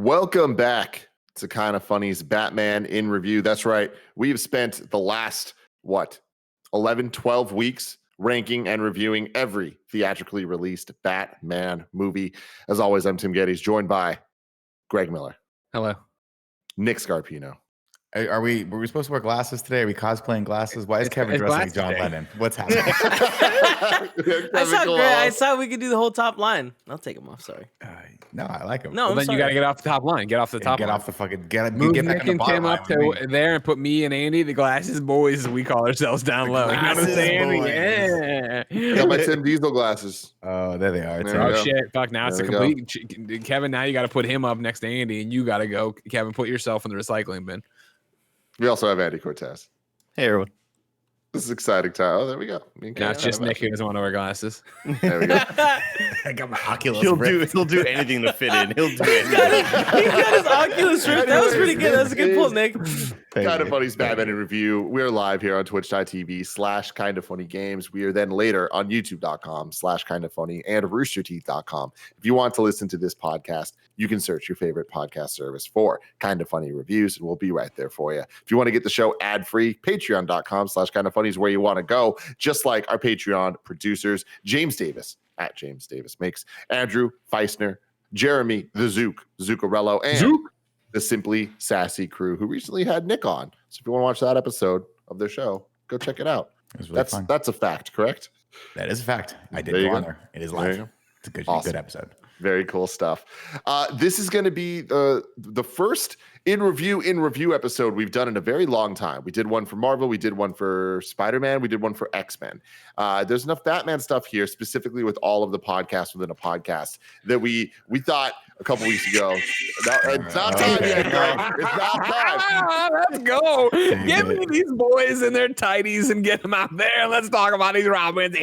Welcome back to Kind of Funny's Batman in Review. That's right. We have spent the last, 11, 12 weeks ranking and reviewing every theatrically released Batman movie. As always, I'm Tim Gettys, joined by Greg Miller. Hello. Nick Scarpino. Were we supposed to wear glasses today? Are we cosplaying glasses? Why is Kevin dressed like John Lennon? What's happening? I saw we could do the whole top line. I'll take them off. Sorry. No, I like him. No, Well, then you got to get off the top line. Get off the top Get line. off the fucking get Move back Nick on the and bottom Tim line up with to me. there and put me and Andy, the glasses boys, as we call ourselves, down low. You know what I'm Glasses saying? boys. Yeah. Got my Tim Diesel glasses. Oh, there they are. There Oh we go. shit! Fuck! Now it's a There we complete. Kevin, now you got to put him up next to Andy, and you got to go. Kevin, put yourself in the recycling bin. We also have Andy Cortez. Hey, everyone. This is exciting time. Oh, there we go. Now it's just Nick who doesn't want to wear glasses. There we go. I got my Oculus. He'll Rift. do anything to fit in. He'll do He's got his Oculus Rift. That was pretty good. That was a good pull, Nick. Kind of Funny's Batman in Review. We're live here on twitch.tv/Kind of Funny Games. We are then later on youtube.com/Kind of Funny and roosterteeth.com. If you want to listen to this podcast, you can search your favorite podcast service for Kind of Funny Reviews, and we'll be right there for you. If you want to get the show ad-free, patreon.com/Kind of Funny is where you want to go, just like our Patreon producers, James Davis at James Davis Makes, Andrew Feisner, Jeremy the Zuccarello, and the Simply Sassy crew, who recently had Nick on. So if you want to watch that episode of their show, go check it out. It was really fun. That's a fact, correct? That is a fact. I did There you go on go. there. It is There you live. go. It's a good, Awesome. good episode. Very cool stuff. This is going to be the first in review episode we've done in a very long time. We did one for Marvel. We did one for Spider-Man. We did one for X-Men. There's enough Batman stuff here, specifically with all of the podcasts within a podcast, that we thought a couple weeks ago. It's not time yet, Greg. It's not time. Let's go. Dang Give it. me these boys in their tighties and get them out there. Let's talk about these Robins.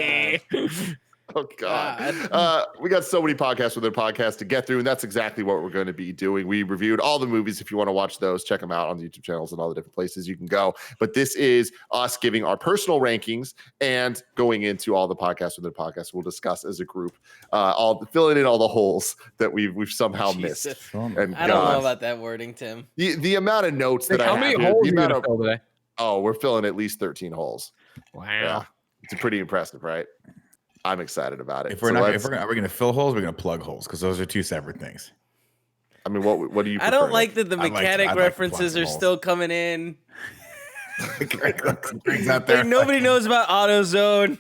Oh God. We got so many podcasts with their podcast to get through, and that's exactly what we're going to be doing. We reviewed all the movies. If you want to watch those, check them out on the YouTube channels and all the different places you can go. But this is us giving our personal rankings and going into all the podcasts with their podcasts we'll discuss as a group, all filling in all the holes that we've somehow missed. Jesus. And I don't know about that wording, Tim. the amount of notes that How I many have here, holes the are you amount gonna of, fill today? oh, we're filling at least 13 holes. Wow. Yeah. It's pretty impressive, right? I'm excited about it. If we're So not, let's- are we gonna fill holes? We're gonna plug holes because those are two separate things. I mean, what do you? I don't prefer, like Nick? that the I'd like to- mechanic I'd like to references plug are some still coming in. Greg's out there. Like nobody knows about AutoZone.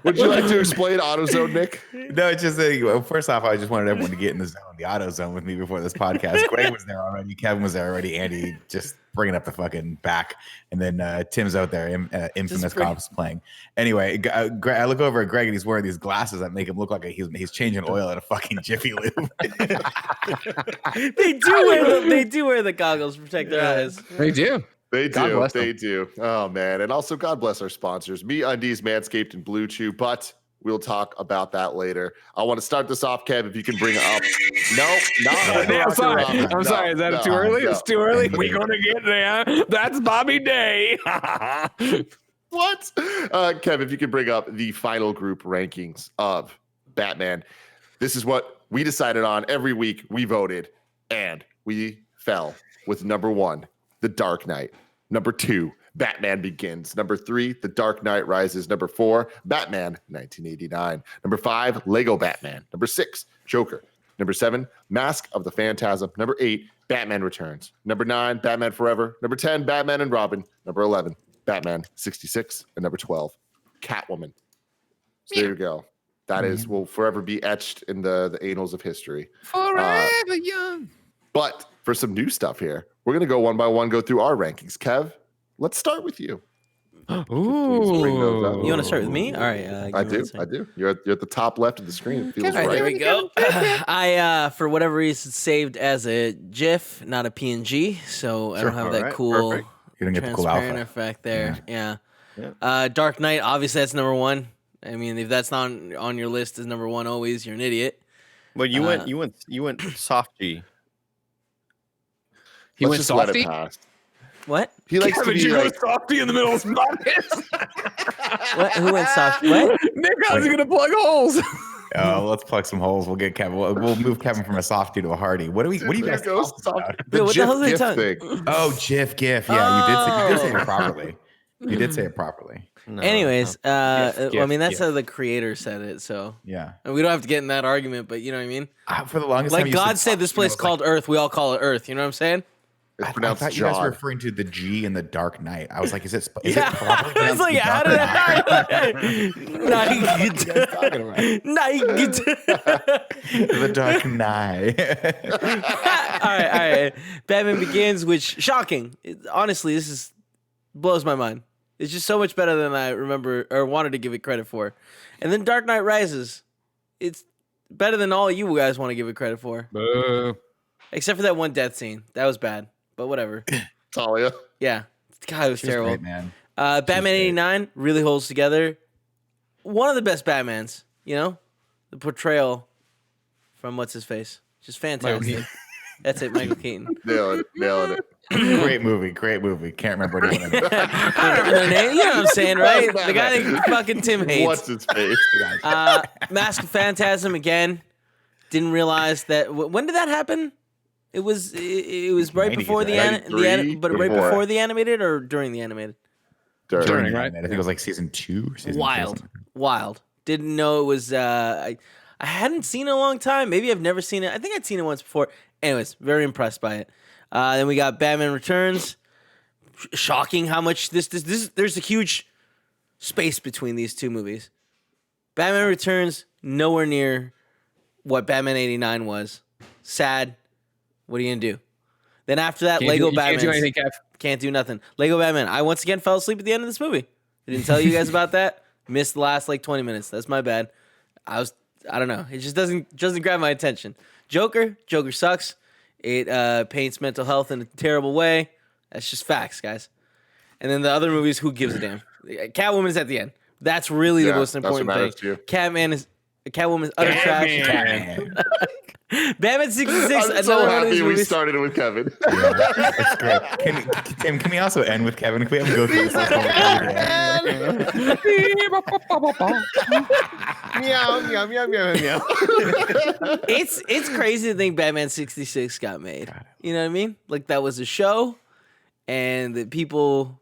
Would you like to explain AutoZone, Nick? No, it's just well, first off, I just wanted everyone to get in the zone, the auto zone with me before this podcast. Greg was there already. Kevin was there already. Andy just bringing up the fucking back. And then Tim's out there, infamous cops playing. Anyway, I look over at Greg and he's wearing these glasses that make him look like he's changing oil at a fucking Jiffy Lube. They do wear the goggles to protect their eyes. They do. They God do. bless They them. do. Oh man, and also God bless our sponsors, Me Undies, Manscaped, and Blue Chew. But we'll talk about that later. I want to start this off, Kev. If you can bring it up. No, I'm sorry. I'm sorry. Is that too early? It's too early. We're gonna get there. That's Bobby Day. What? Kev, if you could bring up the final group rankings of Batman. This is what we decided on every week. We voted, and we fell with number 1, The Dark Knight. Number 2, Batman Begins. Number 3, The Dark Knight Rises. Number 4, Batman 1989. Number 5, Lego Batman. Number 6, Joker. Number 7, Mask of the Phantasm. Number 8, Batman Returns. Number 9, Batman Forever. Number 10, Batman and Robin. Number 11, Batman 66. And number 12, Catwoman. So there you go. That is will forever be etched in the annals of history. Forever young. But for some new stuff here, we're going to go one by one, go through our rankings. Kev, let's start with you. Ooh. You want to start with me? All right. I do. You're at the top left of the screen. It feels All right, there right. we go. I, for whatever reason, saved as a GIF, not a PNG, so I don't have that Alright, cool perfect. You don't get the cool transparent alpha. effect there. Yeah. Dark Knight, obviously that's number 1. I mean, if that's not on your list as number 1 always, you're an idiot. Well, you went soft G. He Let's went just let softy. it pass. What? He likes to Kevin, be you like, go softy in the middle of podcast. What? Who went soft? What? Nick, how's he gonna plug holes? Let's plug some holes. We'll get Kevin. We'll move Kevin from a softie to a hardy. What do you guys talking about? The what the hell GIF are they GIF talking? thing. Oh, GIF. Yeah, you did say it properly. You did say it properly. No, Anyways, no. I mean that's how the creator said it. So Yeah. and we don't have to get in that argument, but you know what I mean. For the longest time, Like you God said, this place soft, called Earth. We all call it Earth. You know what I'm saying? It's I pronounced thought you guys were John. referring to the G in the Dark Knight. I was like, is it properly I was like, how did the Dark Knight? all right. Batman Begins, which shocking. Honestly, this blows my mind. It's just so much better than I remember or wanted to give it credit for. And then Dark Knight Rises. It's better than all you guys want to give it credit for. Except for that one death scene. That was bad. But whatever. Talia. Yeah. God, it was terrible. Great, man. Batman 89 really holds together. One of the best Batmans, you know? The portrayal from what's his face. Just fantastic. That's it, Michael Keaton. Nailing it. Great movie. Can't remember anyone in it. I don't remember their name. You know what I'm saying, right? The guy that fucking Tim hates. What's his face? Mask of Phantasm again. Didn't realize that. When did that happen? It was right 90s, before the right? right before the animated or during the animated. During, right? I think it was like season 2 or season Wild. Didn't know it was. I hadn't seen it in a long time. Maybe I've never seen it. I think I'd seen it once before. Anyways, very impressed by it. Then we got Batman Returns. Shocking how much this. There's a huge space between these two movies. Batman Returns nowhere near what Batman 89 was. Sad. What are you gonna do? Then after that, Lego Batman. Can't do anything, Kev. Can't do nothing. Lego Batman. I once again fell asleep at the end of this movie. I didn't tell you guys about that. Missed the last like 20 minutes. That's my bad. I don't know. It just doesn't grab my attention. Joker sucks. It paints mental health in a terrible way. That's just facts, guys. And then the other movies, who gives a damn? Catwoman's at the end. That's really the most important thing. Catwoman is utter trash. Batman 66. I'm so happy we started it with Kevin. Yeah, that's great. Can we also end with Kevin? Can we have him go through this whole Meow. It's crazy to think Batman 66 got made. You know what I mean? Like that was a show, and that people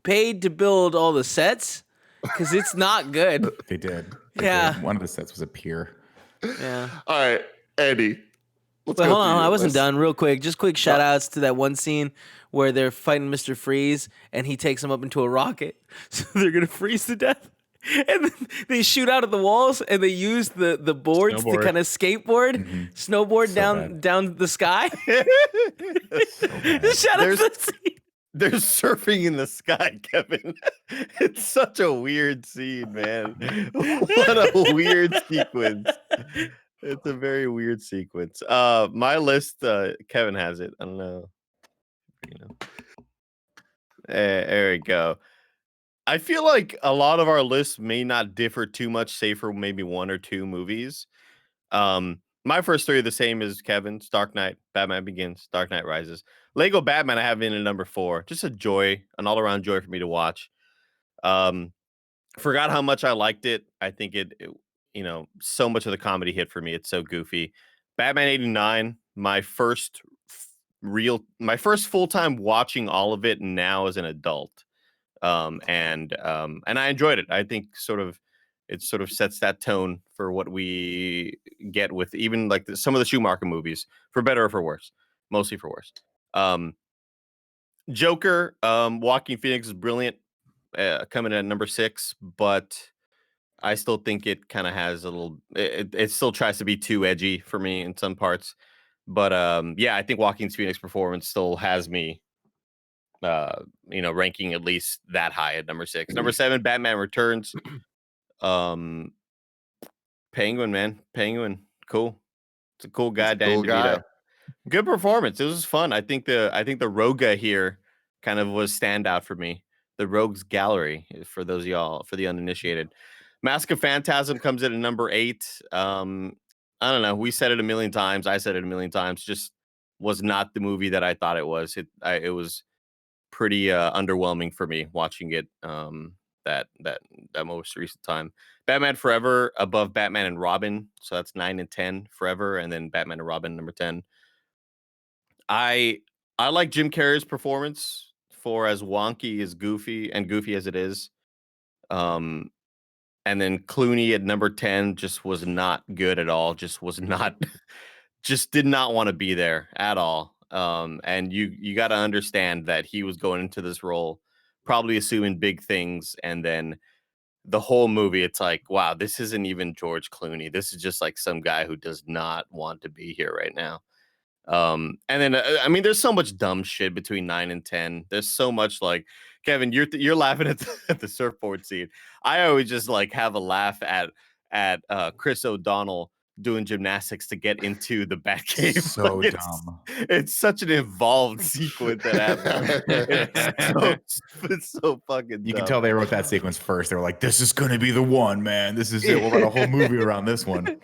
paid to build all the sets because it's not good. They did. One of the sets was a pier. Yeah. All right, Andy. Wait, hold on. I wasn't done. Real quick. Just quick shout outs to that one scene where they're fighting Mr. Freeze and he takes them up into a rocket. So they're going to freeze to death. And then they shoot out of the walls and they use the boards to kind of snowboard down the sky. Shout out to the scene. They're surfing in the sky, Kevin. It's such a weird scene, man. What a weird sequence. It's a very weird sequence. My list, Kevin has it. I don't know. There we go. I feel like a lot of our lists may not differ too much, save for maybe one or two movies. My first three are the same as Kevin's: Dark Knight, Batman Begins, Dark Knight Rises. Lego Batman I have in at number 4. Just a joy, an all-around joy for me to watch. Forgot how much I liked it. I think it so much of the comedy hit for me. It's so goofy. Batman 89, my first full-time watching all of it now as an adult. And I enjoyed it. I think it sort of sets that tone for what we get with even like some of the Schumacher movies, for better or for worse, mostly for worse. Joker, Joaquin Phoenix is brilliant, coming in at number 6, but I still think it kind of has a little. It still tries to be too edgy for me in some parts, but I think Joaquin Phoenix performance still has me, ranking at least that high at number 6. Number 7, Batman Returns. Penguin, man, cool. It's a cool guy, Danny DeVito. Good performance. It was fun. I think the Roga here kind of was standout for me. The Rogues Gallery, for those of y'all, for the uninitiated. Mask of Phantasm comes in at number 8. I don't know. We said it a million times. I said it a million times. Just was not the movie that I thought it was. It was pretty underwhelming for me watching it. that most recent time. Batman Forever above Batman and Robin, so that's 9 and 10 Forever, and then Batman and Robin number 10. I like Jim Carrey's performance for as wonky as goofy as it is. And then Clooney at number 10 just was not good at all. Just was not, just did not want to be there at all. And you got to understand that he was going into this role probably assuming big things, and then the whole movie, it's like, wow, this isn't even George Clooney. This is just like some guy who does not want to be here right now. And then I mean, there's so much dumb shit between 9 and 10. There's so much, like, Kevin, you're laughing at the surfboard scene. I always just like have a laugh at Chris O'Donnell doing gymnastics to get into the Batcave. So like, dumb. It's such an involved sequence that happens. It's so fucking. You dumb. can tell they wrote that sequence first. They were like, "This is going to be the one, man. This is it. We'll write a whole movie around this one."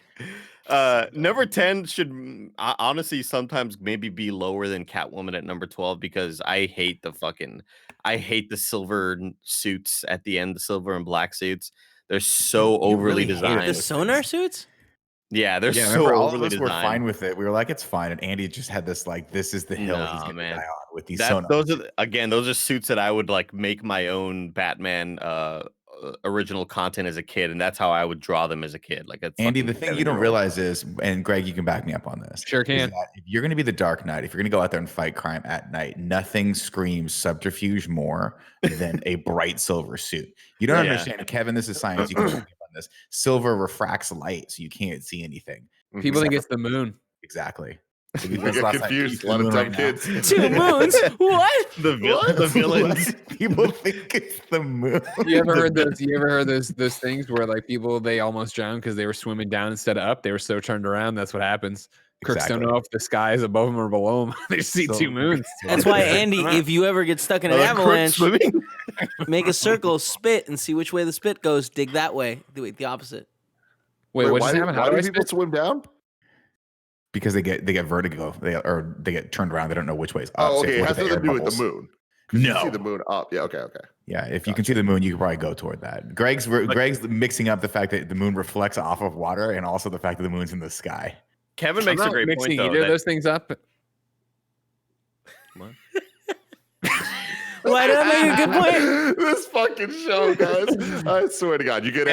Number 10 should honestly sometimes maybe be lower than Catwoman at number 12, because I hate the silver suits at the end, the silver and black suits. They're so overly designed. The sonar suits? Yeah, they're so remember, all overly of us designed. were fine with it. We were like, it's fine. And Andy just had this like, this is the hill he's going to die on with these sonars. Those are suits that I would like make my own Batman original content as a kid, and that's how I would draw them as a kid. Like, Andy, the thing you don't realize is, and Greg, you can back me up on this. Sure can. If you're going to be the Dark Knight, if you're going to go out there and fight crime at night, nothing screams subterfuge more than a bright silver suit. You don't understand, Kevin. This is science. You can back me up on this. Silver refracts light, so you can't see anything. People think it's the moon. Exactly. So you get confused. A lot of dumb kids. 2 moons? What? The villains. People think it's the moon. You ever heard those? You ever heard those things where like people, they almost drowned because they were swimming down instead of up? They were so turned around. That's what happens. Crooks don't know if the sky is above them or below them. They see 2 moons. That's why, Andy, if you ever get stuck in an avalanche, make a circle, spit, and see which way the spit goes. Dig that way. Do it the opposite. Wait, what why just happened? How do do I people spit? swim down? Because they get vertigo, they get turned around. They don't know which way is up. Oh, So okay. you It look has at the nothing to air do with the bubbles. moon. You No. see the moon up. Yeah. Okay. Yeah, if you can see the moon, you could probably go toward that. Greg's mixing up the fact that the moon reflects off of water and also the fact that the moon's in the sky. Kevin I'm makes a not great point, mixing though. either of those things up. Why did I make a good point? This fucking show, guys. I swear to God. You get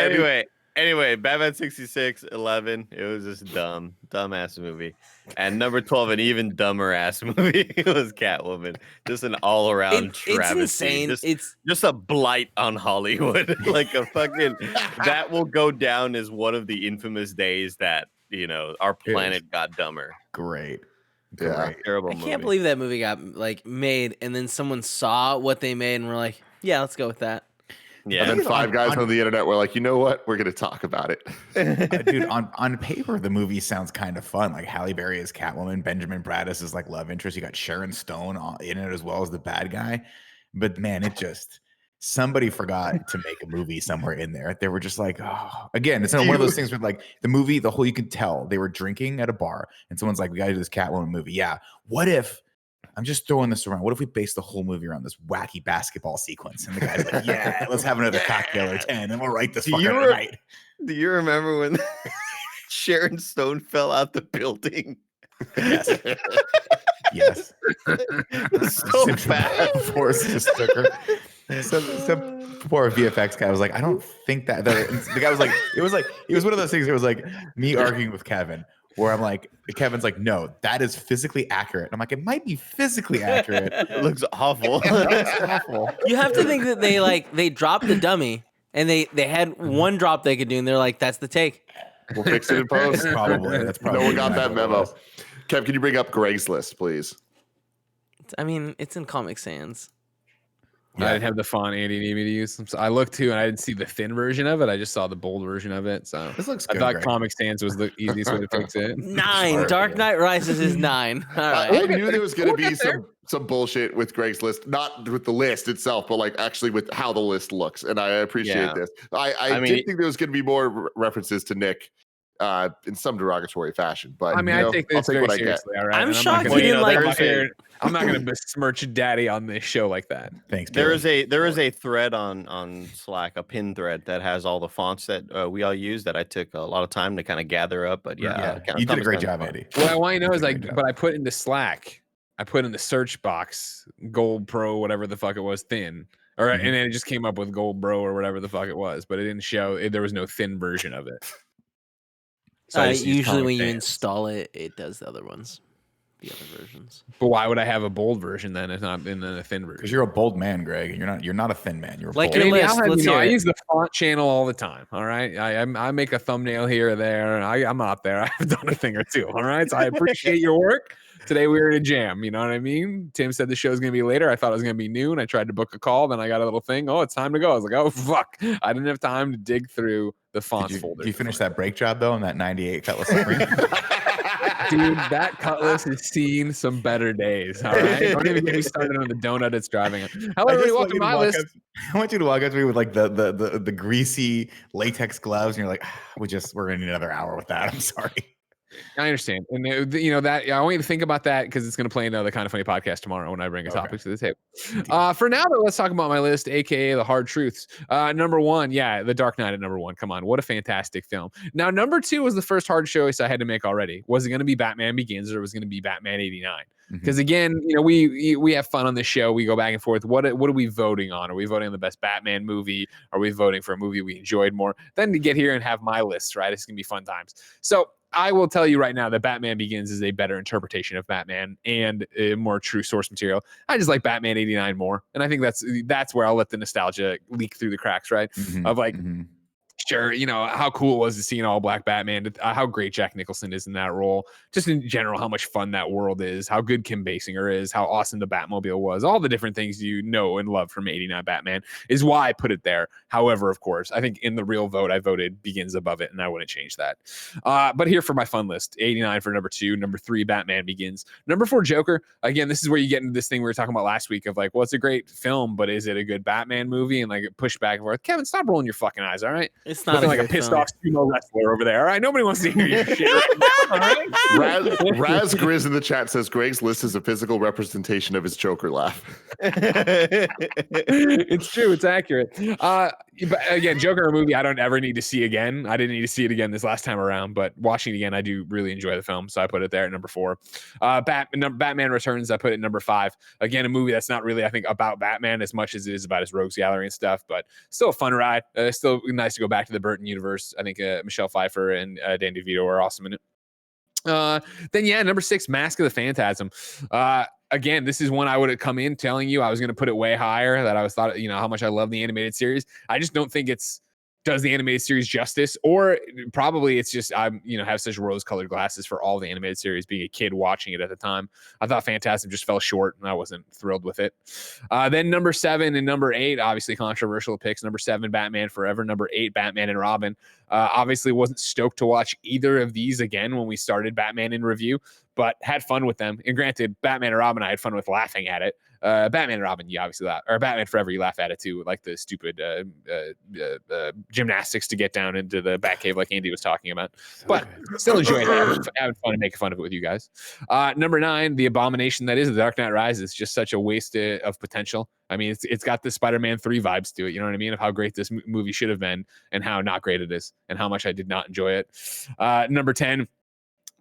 Anyway, Batman 66, 11. It was just dumbass movie. And number 12, an even dumber ass movie. It was Catwoman. Just an all around travesty. It's insane. Just a blight on Hollywood. Like a fucking that will go down as one of the infamous days that, you know, our planet got dumber. Great. Yeah. Terrible I movie. can't believe that movie got like made, and then someone saw what they made and were like, "Yeah, let's go with that." Yeah. And then 5 guys on the internet were like, you know what? We're going to talk about it. Dude, on paper, the movie sounds kind of fun. Like Halle Berry is Catwoman, Benjamin Bratis is like love interest. You got Sharon Stone in it as well as the bad guy. But man, somebody forgot to make a movie somewhere in there. They were just like, oh, again, it's one of those things where like the movie, you could tell they were drinking at a bar and someone's like, we got to do this Catwoman movie. Yeah. What if, I'm just throwing this around, what if we base the whole movie around this wacky basketball sequence? And the guy's like, yeah, let's have another cocktail or 10 and we'll write this fucker tonight. Do you remember when Sharon Stone fell out the building? Yes. Yes. So bad. Force just took her. Some poor VFX guy was like, I don't think that. The guy was like, it was one of those things. It was like me arguing with Kevin, where I'm like, Kevin's like, no, that is physically accurate. And I'm like, it might be physically accurate. It looks awful. It's awful. You have to think that they dropped the dummy, and they had one drop they could do, and they're like, "That's the take." We'll fix it in post. That's probably. No one got that memo. Kev, can you bring up Greg's list, please? I mean, it's in Comic Sans. I didn't have the font Andy needed me to use. So I looked too, and I didn't see the thin version of it. I just saw the bold version of it. So This looks I good, thought Greg. Comic Sans was the easiest way to fix it. 9. Smart, Dark yeah. Knight Rises is 9. All right. I knew there was going to We'll be get there. some bullshit with Greg's list, not with the list itself, but like actually with how the list looks. And I appreciate Yeah. this. I I mean, did think there was going to be more references to Nick in some derogatory fashion. But I mean, I take this very seriously. All right, I'm and shocked you didn't like. I'm not going to besmirch Daddy on this show like that. Thanks. There is a thread on Slack, a pin thread that has all the fonts that we all use that I took a lot of time to kind of gather up. But yeah, you did a great job, Andy. What I want you to know is but I put into Slack, I put in the search box Gold Pro, whatever the fuck it was, thin. And then it just came up with Gold Bro or whatever the fuck it was, but it didn't show. There was no thin version of it. So usually when you install it, it does the other ones, the other versions. But why would I have a bold version then if not in a thin version? Because you're a bold man, Greg. You're not a thin man. You're like bold. your list. I use the font channel all the time. All right, I make a thumbnail here or there, and I'm out there. I've done a thing or two. All right, so I appreciate your work. Today we were in a jam. You know what I mean? Tim said the show's gonna be later. I thought it was gonna be noon. I tried to book a call, then I got a little thing. Oh, it's time to go. I was like, oh fuck! I didn't have time to dig through the fonts folder. Did you finish that brake job though on that 98 Cutlass Supreme? Dude, that Cutlass has seen some better days. All right, don't even get me started on the donut it's driving. Hello, everybody. Welcome to my list. I want you to walk up to me with like the greasy latex gloves, and you're like, we're gonna need another hour with that. I'm sorry. I understand, and that I want you to think about that because it's going to play into the Kind of Funny podcast tomorrow when I bring a topic to the table. For now, though, let's talk about my list, aka the hard truths. Number one, The Dark Knight at number one. Come on, what a fantastic film. Now, number two was the first hard choice I had to make already. Was it going to be Batman Begins or was it going to be Batman '89? Because again, we have fun on this show. We go back and forth. What are we voting on? Are we voting on the best Batman movie? Are we voting for a movie we enjoyed more? Then to get here and have my list, right? It's gonna be fun times. So I will tell you right now that Batman Begins is a better interpretation of Batman and a more true source material. I just like Batman '89 more, and I think that's where I'll let the nostalgia leak through the cracks, right? Of like. Sure, how cool it was to see an all-black Batman, how great Jack Nicholson is in that role, just in general, how much fun that world is, how good Kim Basinger is, how awesome the Batmobile was, all the different things you know and love from '89 Batman is why I put it there. However, of course, I think in the real vote, I voted Begins above it, and I wouldn't change that. But here for my fun list, '89 for number 2, number 3, Batman Begins, number 4, Joker. Again, this is where you get into this thing we were talking about last week of like, well, it's a great film, but is it a good Batman movie? And like push back and forth. Kevin, stop rolling your fucking eyes, all right? It's not like a pissed off sumo wrestler over there. All right, nobody wants to hear your shit. All right? Raz Grizz in the chat says Greg's list is a physical representation of his Joker laugh. It's true. It's accurate. But again, Joker, a movie I don't ever need to see again. I didn't need to see it again this last time around, but watching it again, I do really enjoy the film, so I put it there at number 4. Batman Returns, I put it at number 5. Again, a movie that's not really, I think, about Batman as much as it is about his rogues gallery and stuff, but still a fun ride. Still nice to go back to the Burton universe. I think Michelle Pfeiffer and Danny DeVito are awesome in it. Then number 6, Mask of the Phantasm. Again, this is one I would have come in telling you I was going to put it way higher, that I was thought, how much I love the animated series. I just don't think does the animated series justice, or probably it's just I'm have such rose-colored glasses for all the animated series. Being a kid watching it at the time, I thought Phantasm just fell short, and I wasn't thrilled with it. Then number 7 and number 8, obviously controversial picks. Number 7, Batman Forever. Number 8, Batman and Robin. Obviously wasn't stoked to watch either of these again when we started Batman in review, but had fun with them. And granted, Batman and Robin, I had fun with laughing at it. Batman and Robin, you obviously laugh, or Batman Forever, you laugh at it too, like the stupid gymnastics to get down into the Batcave, like Andy was talking about. But still enjoyed having fun and making fun of it with you guys. Number 9, the abomination that is The Dark Knight Rises, just such a waste of potential. I mean, it's got the Spider-Man 3 vibes to it. You know what I mean? Of how great this movie should have been, and how not great it is, and how much I did not enjoy it. Number 10.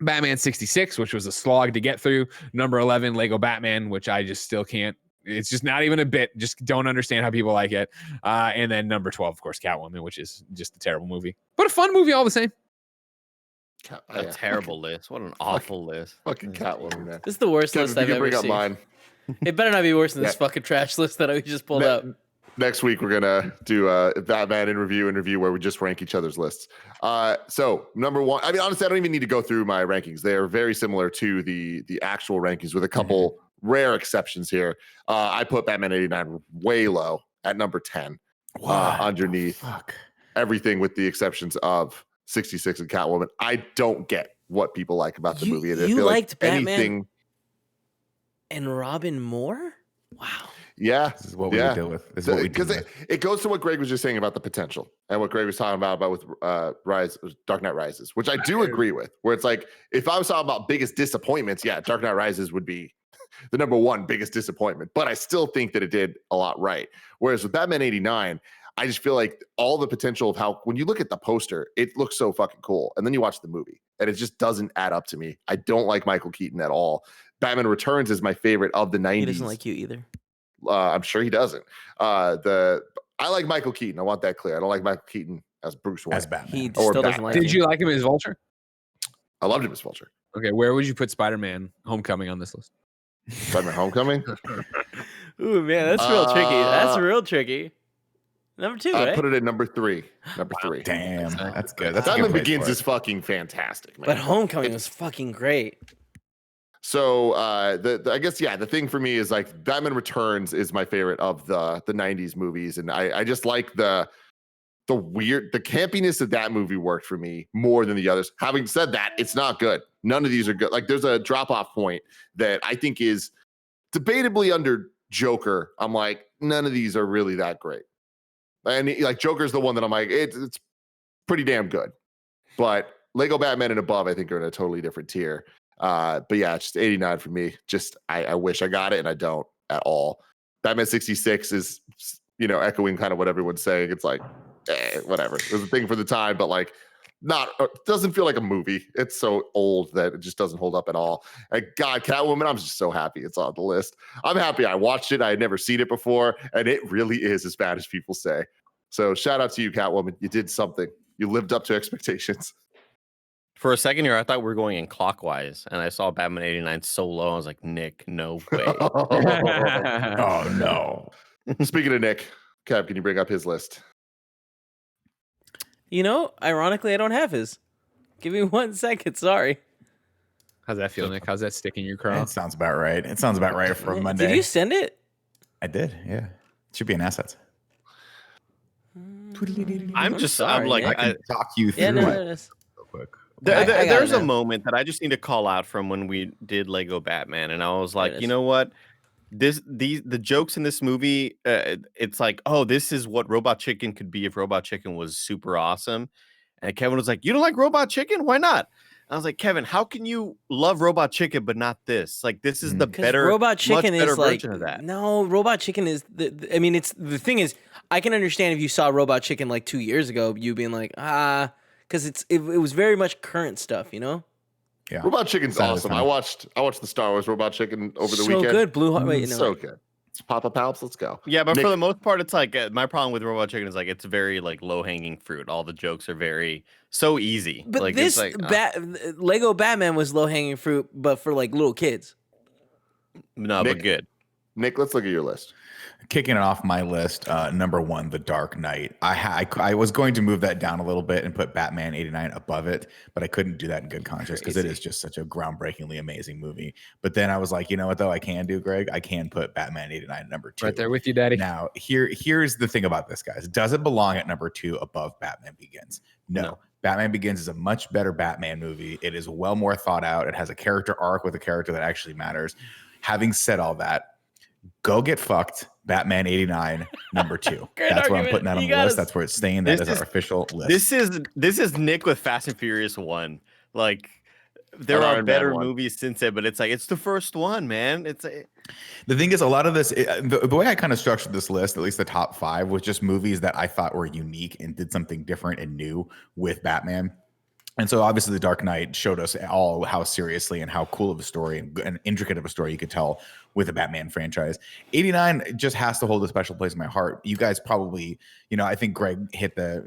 Batman 66, which was a slog to get through. Number 11, Lego Batman, which I just still can't. It's just not even a bit. Just don't understand how people like it. And then number 12, of course, Catwoman, which is just a terrible movie, but a fun movie all the same. A terrible list. What an awful list. Fucking Catwoman, man. This is the worst list I've ever seen. Mine. It better not be worse than this fucking trash list that I just pulled out. Next week, we're going to do a Batman in review where we just rank each other's lists. So number 1, I mean, honestly, I don't even need to go through my rankings. They are very similar to the actual rankings with a couple rare exceptions here. I put Batman '89 way low at number 10 underneath everything with the exceptions of 66 and Catwoman. I don't get what people like about the movie. You liked Batman and Robin more? Wow. Yeah. This is what we deal with. This is what we do. Because it goes to what Greg was just saying about the potential and what Greg was talking about with Dark Knight Rises, which I do agree with. Where it's like, if I was talking about biggest disappointments, yeah, Dark Knight Rises would be the number one biggest disappointment. But I still think that it did a lot right. Whereas with Batman 89, I just feel like all the potential of how, when you look at the poster, it looks so fucking cool. And then you watch the movie and it just doesn't add up to me. I don't like Michael Keaton at all. Batman Returns is my favorite of the 90s. He doesn't like you either. I'm sure he doesn't. I like Michael Keaton. I want that clear. I don't like Michael Keaton as Bruce Wayne. As Batman. He still doesn't like Did you like him as Vulture? I loved him as Vulture. Okay, where would you put Spider-Man Homecoming on this list? Spider-Man Homecoming? Ooh, man, that's real tricky. That's real tricky. Number 2, I right? put it at number 3. Number 3. Damn, that's good. That's a Batman good place Begins for it. is fucking fantastic, man. But Homecoming was fucking great. So I guess the thing for me is like Batman Returns is my favorite of the 90s movies, and I just like the campiness of that movie worked for me more than the others. Having said that, it's not good. None of these are good. Like there's a drop-off point that I think is debatably under Joker. I'm like, none of these are really that great. And like Joker's the one that I'm like, it's pretty damn good. But Lego Batman and above, I think, are in a totally different tier. But yeah, it's just 89 for me. Just I wish I got it, and I don't at all. Batman 66 is, echoing kind of what everyone's saying. It's like, whatever. It was a thing for the time, but like, doesn't feel like a movie. It's so old that it just doesn't hold up at all. And God, Catwoman, I'm just so happy it's on the list. I'm happy I watched it. I had never seen it before, and it really is as bad as people say. So shout out to you, Catwoman. You did something. You lived up to expectations. For a second here, I thought we were going in clockwise, and I saw Batman 89 so low. I was like, Nick, no way. Oh no. Speaking of Nick, Kev, can you bring up his list? Ironically, I don't have his. Give me 1 second. Sorry. How's that feel, Nick? How's that stick in your craw? It sounds about right. It sounds about right for Monday. Did you send it? I did. Yeah. It should be in assets. I'm sorry, like, I can talk you through Yeah, no, it it is. real quick. I got There's it a now. moment that I just need to call out from when we did Lego Batman, and I was There like, it is. you know what? The jokes in this movie, it's like, oh, this is what Robot Chicken could be if Robot Chicken was super awesome. And Kevin was like, you don't like Robot Chicken? Why not? I was like, Kevin, how can you love Robot Chicken but not this? Like, this is the better, Robot Chicken much better is like version of that. No, Robot Chicken is it's the thing is, I can understand if you saw Robot Chicken like 2 years ago, you being like, because it was very much current stuff, Yeah. Robot Chicken's Sign of the awesome. times. I watched the Star Wars Robot Chicken over the so weekend. good. Blue Heart. Wait, no. So good. It's Papa Palps. Let's go. Yeah, but Nick- for the most part, it's like my problem with Robot Chicken is like it's very like low hanging fruit. All the jokes are very so easy. But like, this it's like, Lego Batman was low hanging fruit, but for like little kids. no, Nick- but good. Nick, let's look at your list. Kicking it off my list, number 1, The Dark Knight. I was going to move that down a little bit and put Batman 89 above it, but I couldn't do that in good conscience because it is just such a groundbreakingly amazing movie. But then I was like, you know what though, I can do, Greg? I can put Batman 89 at number 2. Right there with you, Daddy. Now, here's the thing about this, guys. Does it belong at number 2 above Batman Begins? No. Batman Begins is a much better Batman movie. It is well more thought out. It has a character arc with a character that actually matters. Having said all that, go get fucked. Batman 89, number 2. That's where I'm putting that on the list. That's where it's staying. That is our official list. This is Nick with Fast and Furious 1. Like there An are Iron Man better one. movies since it, but it's like it's the first one, man. The thing is, a lot of this, the way I kind of structured this list, at least the top 5, was just movies that I thought were unique and did something different and new with Batman. And so obviously The Dark Knight showed us all how seriously and how cool of a story and intricate of a story you could tell with the Batman franchise. 89 just has to hold a special place in my heart. You guys probably, I think Greg hit the,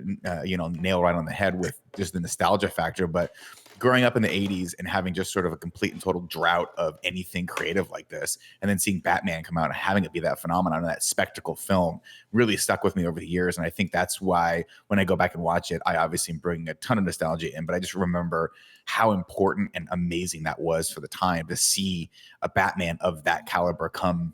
nail right on the head with just the nostalgia factor. But growing up in the 80s and having just sort of a complete and total drought of anything creative like this, and then seeing Batman come out and having it be that phenomenon and that spectacle film really stuck with me over the years. And I think that's why when I go back and watch it, I obviously bring a ton of nostalgia in, but I just remember how important and amazing that was for the time to see a Batman of that caliber come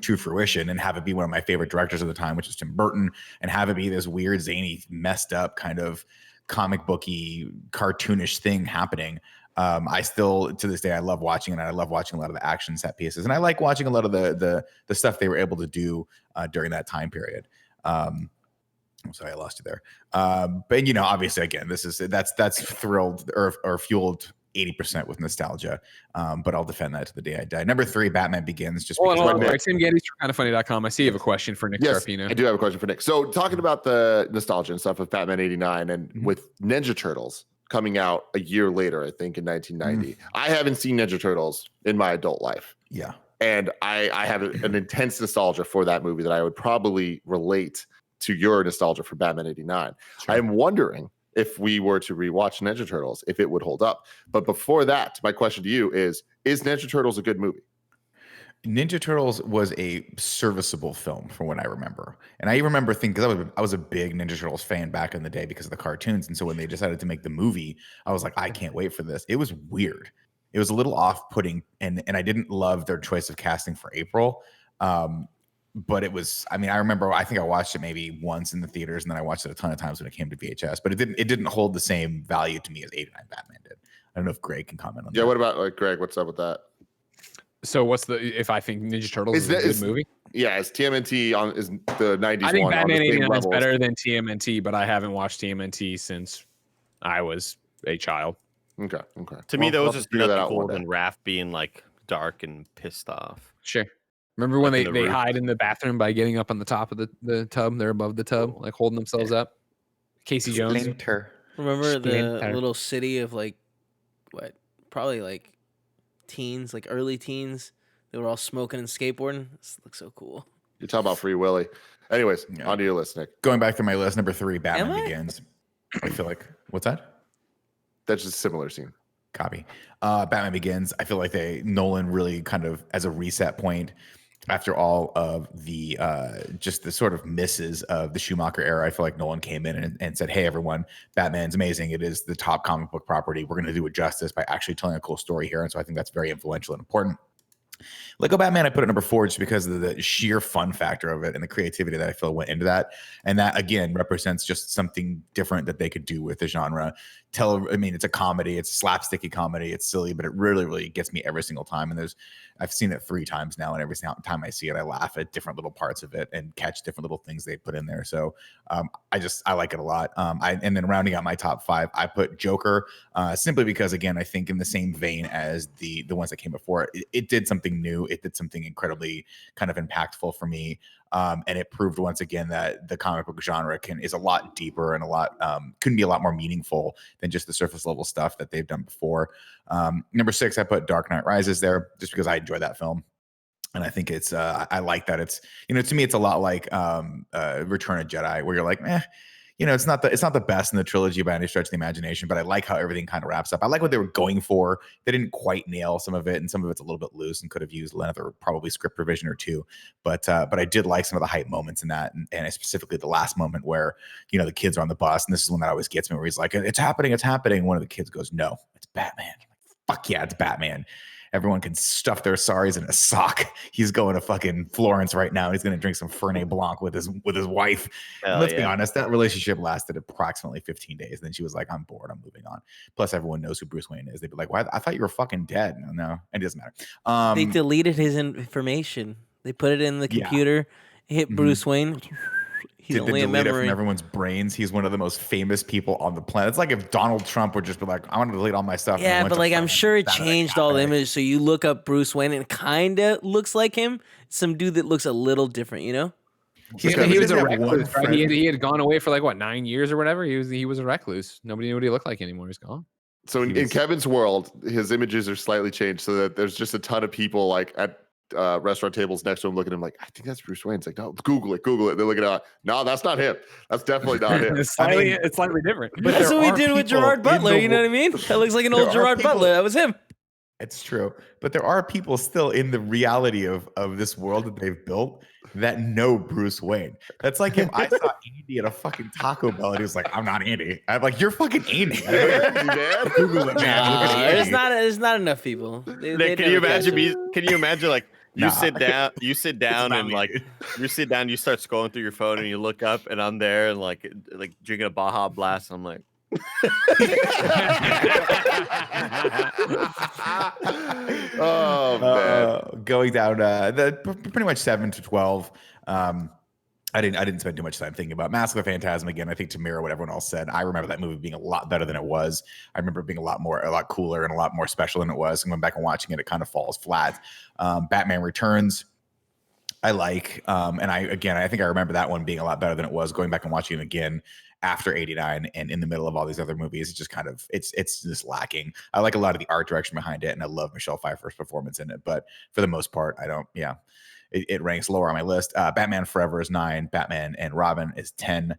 to fruition and have it be one of my favorite directors of the time, which is Tim Burton, and have it be this weird, zany, messed up kind of comic booky, cartoonish thing happening. I still, to this day, I love watching it. And I love watching a lot of the action set pieces, and I like watching a lot of the stuff they were able to do during that time period. I'm sorry, I lost you there. But obviously, again, that's thrilled or fueled 80% with nostalgia. But I'll defend that to the day I die. Number 3, Batman Begins. Just because Tim Gettys from kindoffunny.com. I see you have a question for Nick Scarpino. I do have a question for Nick. So talking about the nostalgia and stuff with Batman 89 and with Ninja Turtles coming out a year later, I think in 1990. I haven't seen Ninja Turtles in my adult life. Yeah. And I have an intense nostalgia for that movie that I would probably relate to your nostalgia for Batman 89. Sure. I'm wondering if we were to rewatch Ninja Turtles, if it would hold up. But before that, my question to you is Ninja Turtles a good movie? Ninja Turtles was a serviceable film from what I remember. And I remember thinking, because I was a big Ninja Turtles fan back in the day because of the cartoons. And so when they decided to make the movie, I was like, I can't wait for this. It was weird. It was a little off-putting, and I didn't love their choice of casting for April. But it was, I remember, I think I watched it maybe once in the theaters, and then I watched it a ton of times when it came to VHS, but it didn't hold the same value to me as 89 Batman did. I don't know if Greg can comment on that. Yeah, what about Greg? What's up with that? So if I think Ninja Turtles is a good movie? Yeah, is TMNT is the 90s I think one Batman 89 is better than TMNT, but I haven't watched TMNT since I was a child. Okay. To me, that was just nothing cooler than Raph being like dark and pissed off. Sure. Remember when they hide in the bathroom by getting up on the top of the tub? They're above the tub, like holding themselves up. Casey Jones. Remember the little city of probably like teens, like early teens. They were all smoking and skateboarding. This looks so cool. You're talking about Free Willy. Anyways, on to your list, Nick. Going back to my list, number 3, Batman Begins. I feel like, what's that? That's just a similar scene. Copy. Batman Begins. I feel like Nolan really kind of, as a reset point, after all of the just the sort of misses of the Schumacher era, I feel like Nolan came in and said, hey, everyone, Batman's amazing. It is the top comic book property. We're going to do it justice by actually telling a cool story here. And so I think that's very influential and important. Lego Batman, I put it number 4 just because of the sheer fun factor of it and the creativity that I feel went into that. And that, again, represents just something different that they could do with the genre. It's a comedy. It's a slapsticky comedy. It's silly, but it really, really gets me every single time. And I've seen it 3 times now, and every time I see it, I laugh at different little parts of it and catch different little things they put in there. So I like it a lot. And then rounding out my top 5, I put Joker simply because, again, I think in the same vein as the ones that came before, it did something new. It did something incredibly kind of impactful for me. And it proved once again that the comic book genre is a lot deeper and couldn't be a lot more meaningful than just the surface level stuff that they've done before. Number 6, I put Dark Knight Rises there just because I enjoy that film. And I think it's, I like that it's, to me, it's a lot like Return of Jedi, where you're like, it's not the best in the trilogy by any stretch of the imagination, but I like how everything kind of wraps up. I like what they were going for. They didn't quite nail some of it, and some of it's a little bit loose and could have used another probably script revision or 2. But I did like some of the hype moments in that, and specifically the last moment where the kids are on the bus, and this is one that always gets me, where he's like, "It's happening, it's happening." One of the kids goes, "No, it's Batman." Fuck yeah, it's Batman. Everyone can stuff their sorries in a sock. He's going to fucking Florence right now. He's going to drink some Fernet Blanc with his wife. Let's be honest, that relationship lasted approximately 15 days. Then she was like, I'm bored. I'm moving on. Plus, everyone knows who Bruce Wayne is. They'd be like, "Why? I thought you were fucking dead." No, it doesn't matter. They deleted his information. They put it in the computer, hit Bruce Wayne. He's Did only they a delete it memory from everyone's brains? He's one of the most famous people on the planet. It's like if Donald Trump would just be like, "I want to delete all my stuff." Yeah, but I'm sure it changed all the images. So you look up Bruce Wayne and it kind of looks like him. Some dude that looks a little different, He was a recluse, right? He had gone away for 9 years or whatever. He was a recluse. Nobody knew what he looked like anymore. He's gone. So in Kevin's world, his images are slightly changed so that there's just a ton of people at restaurant tables next to him looking at him like, "I think that's Bruce Wayne." It's like, "No, Google it. They're looking at, "No, that's not him. That's definitely not him." It's slightly different. But that's what we did with Gerard Butler. You know what I mean? That looks like an old Gerard Butler. That was him. It's true. But there are people still in the reality of this world that they've built that know Bruce Wayne. That's like if I saw Andy at a fucking Taco Bell and he was like, "I'm not Andy." I'm like, "You're fucking Andy." Google it, man. There's not enough people. Can you imagine like you sit down and you start scrolling through your phone and you look up and I'm there and like drinking a Baja Blast. And I'm like, Oh man. Going down pretty much 7 to 12. I didn't spend too much time thinking about Mask of the Phantasm again. I think to mirror what everyone else said, I remember that movie being a lot better than it was. I remember it being a lot cooler and a lot more special than it was. And going back and watching it, it kind of falls flat. Batman Returns, I like, and I think I remember that one being a lot better than it was. Going back and watching it again after 89 and in the middle of all these other movies, it's just kind of it's just lacking. I like a lot of the art direction behind it, and I love Michelle Pfeiffer's performance in it. But for the most part, I don't. Yeah. It ranks lower on my list. Batman Forever is 9. Batman and Robin is 10.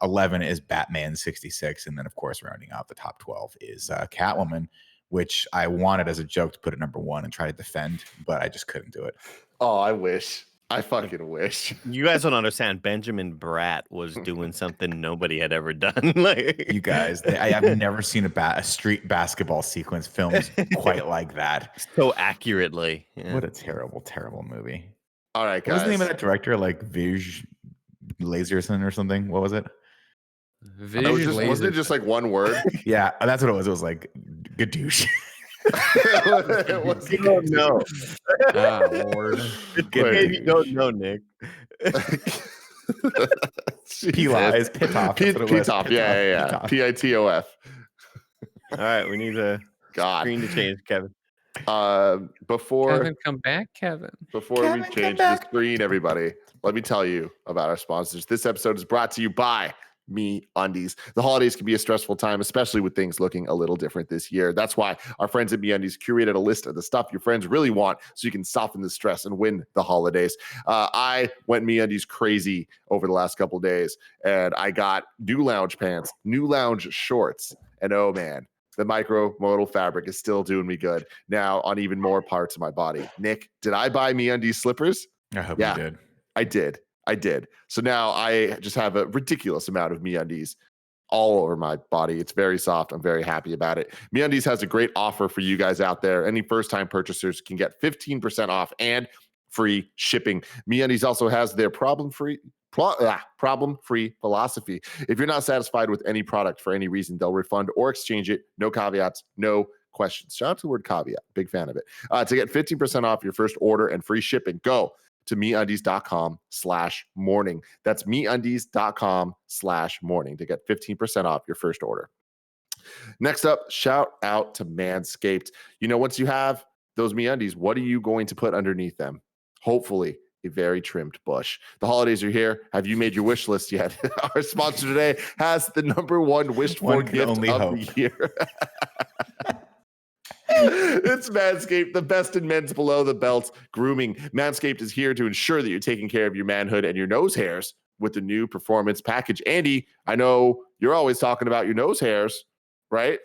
11 is Batman 66. And then, of course, rounding out the top 12 is Catwoman, which I wanted as a joke to put at number 1 and try to defend, but I just couldn't do it. Oh, I wish. I fucking wish. You guys don't understand. Benjamin Bratt was doing something nobody had ever done. Like you guys, I have never seen a street basketball sequence filmed quite like that. So accurately. Yeah. What a terrible, terrible movie. All right, guys. What was the name of that director? Like Vij Laserson or something? What was it? Wasn't it just like one word? Yeah, that's what it was. It was like gadoosh. You don't know. Lord. Maybe you don't know, Nick. P-Lies, Pitoff. Pitoff, yeah. Pitof. All right, we need a screen to change, Kevin. Before Kevin, come back, Kevin. Before we change the screen, everybody, let me tell you about our sponsors. This episode is brought to you by MeUndies. The holidays can be a stressful time, especially with things looking a little different this year. That's why our friends at MeUndies curated a list of the stuff your friends really want so you can soften the stress and win the holidays. I went MeUndies crazy over the last couple of days, and I got new lounge pants, new lounge shorts, and oh man, the micro-modal fabric is still doing me good now on even more parts of my body. Nick, did I buy MeUndies slippers? I hope you did. I did. So now I just have a ridiculous amount of MeUndies all over my body. It's very soft. I'm very happy about it. MeUndies has a great offer for you guys out there. Any first-time purchasers can get 15% off and free shipping. MeUndies also has their problem-free philosophy. If you're not satisfied with any product for any reason, they'll refund or exchange it. No caveats, no questions. Shout out to the word caveat. Big fan of it. To get 15% off your first order and free shipping, go to MeUndies.com/morning. That's MeUndies.com/morning to get 15% off your first order. Next up, shout out to Manscaped. You know, once you have those MeUndies, what are you going to put underneath them? Hopefully, a very trimmed bush. The holidays are here. Have you made your wish list yet? Our sponsor today has the #1 wished for gift of the year. It's Manscaped, the best in men's below the belt grooming. Manscaped is here to ensure that you're taking care of your manhood and your nose hairs with the new performance package. Andy, I know you're always talking about your nose hairs, right?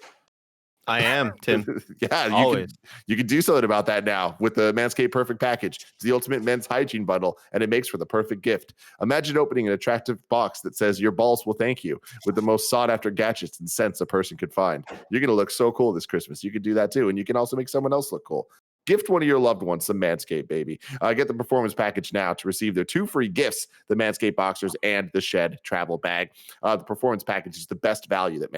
I am, Tim. Yeah, always. You can do something about that now with the Manscaped Perfect Package. It's the ultimate men's hygiene bundle, and it makes for the perfect gift. Imagine opening an attractive box that says your balls will thank you with the most sought-after gadgets and scents a person could find. You're going to look so cool this Christmas. You can do that too, and you can also make someone else look cool. Gift one of your loved ones some Manscaped, baby. Get the performance package now to receive their 2 free gifts, the Manscaped Boxers and the Shed Travel Bag. The performance package is the best value that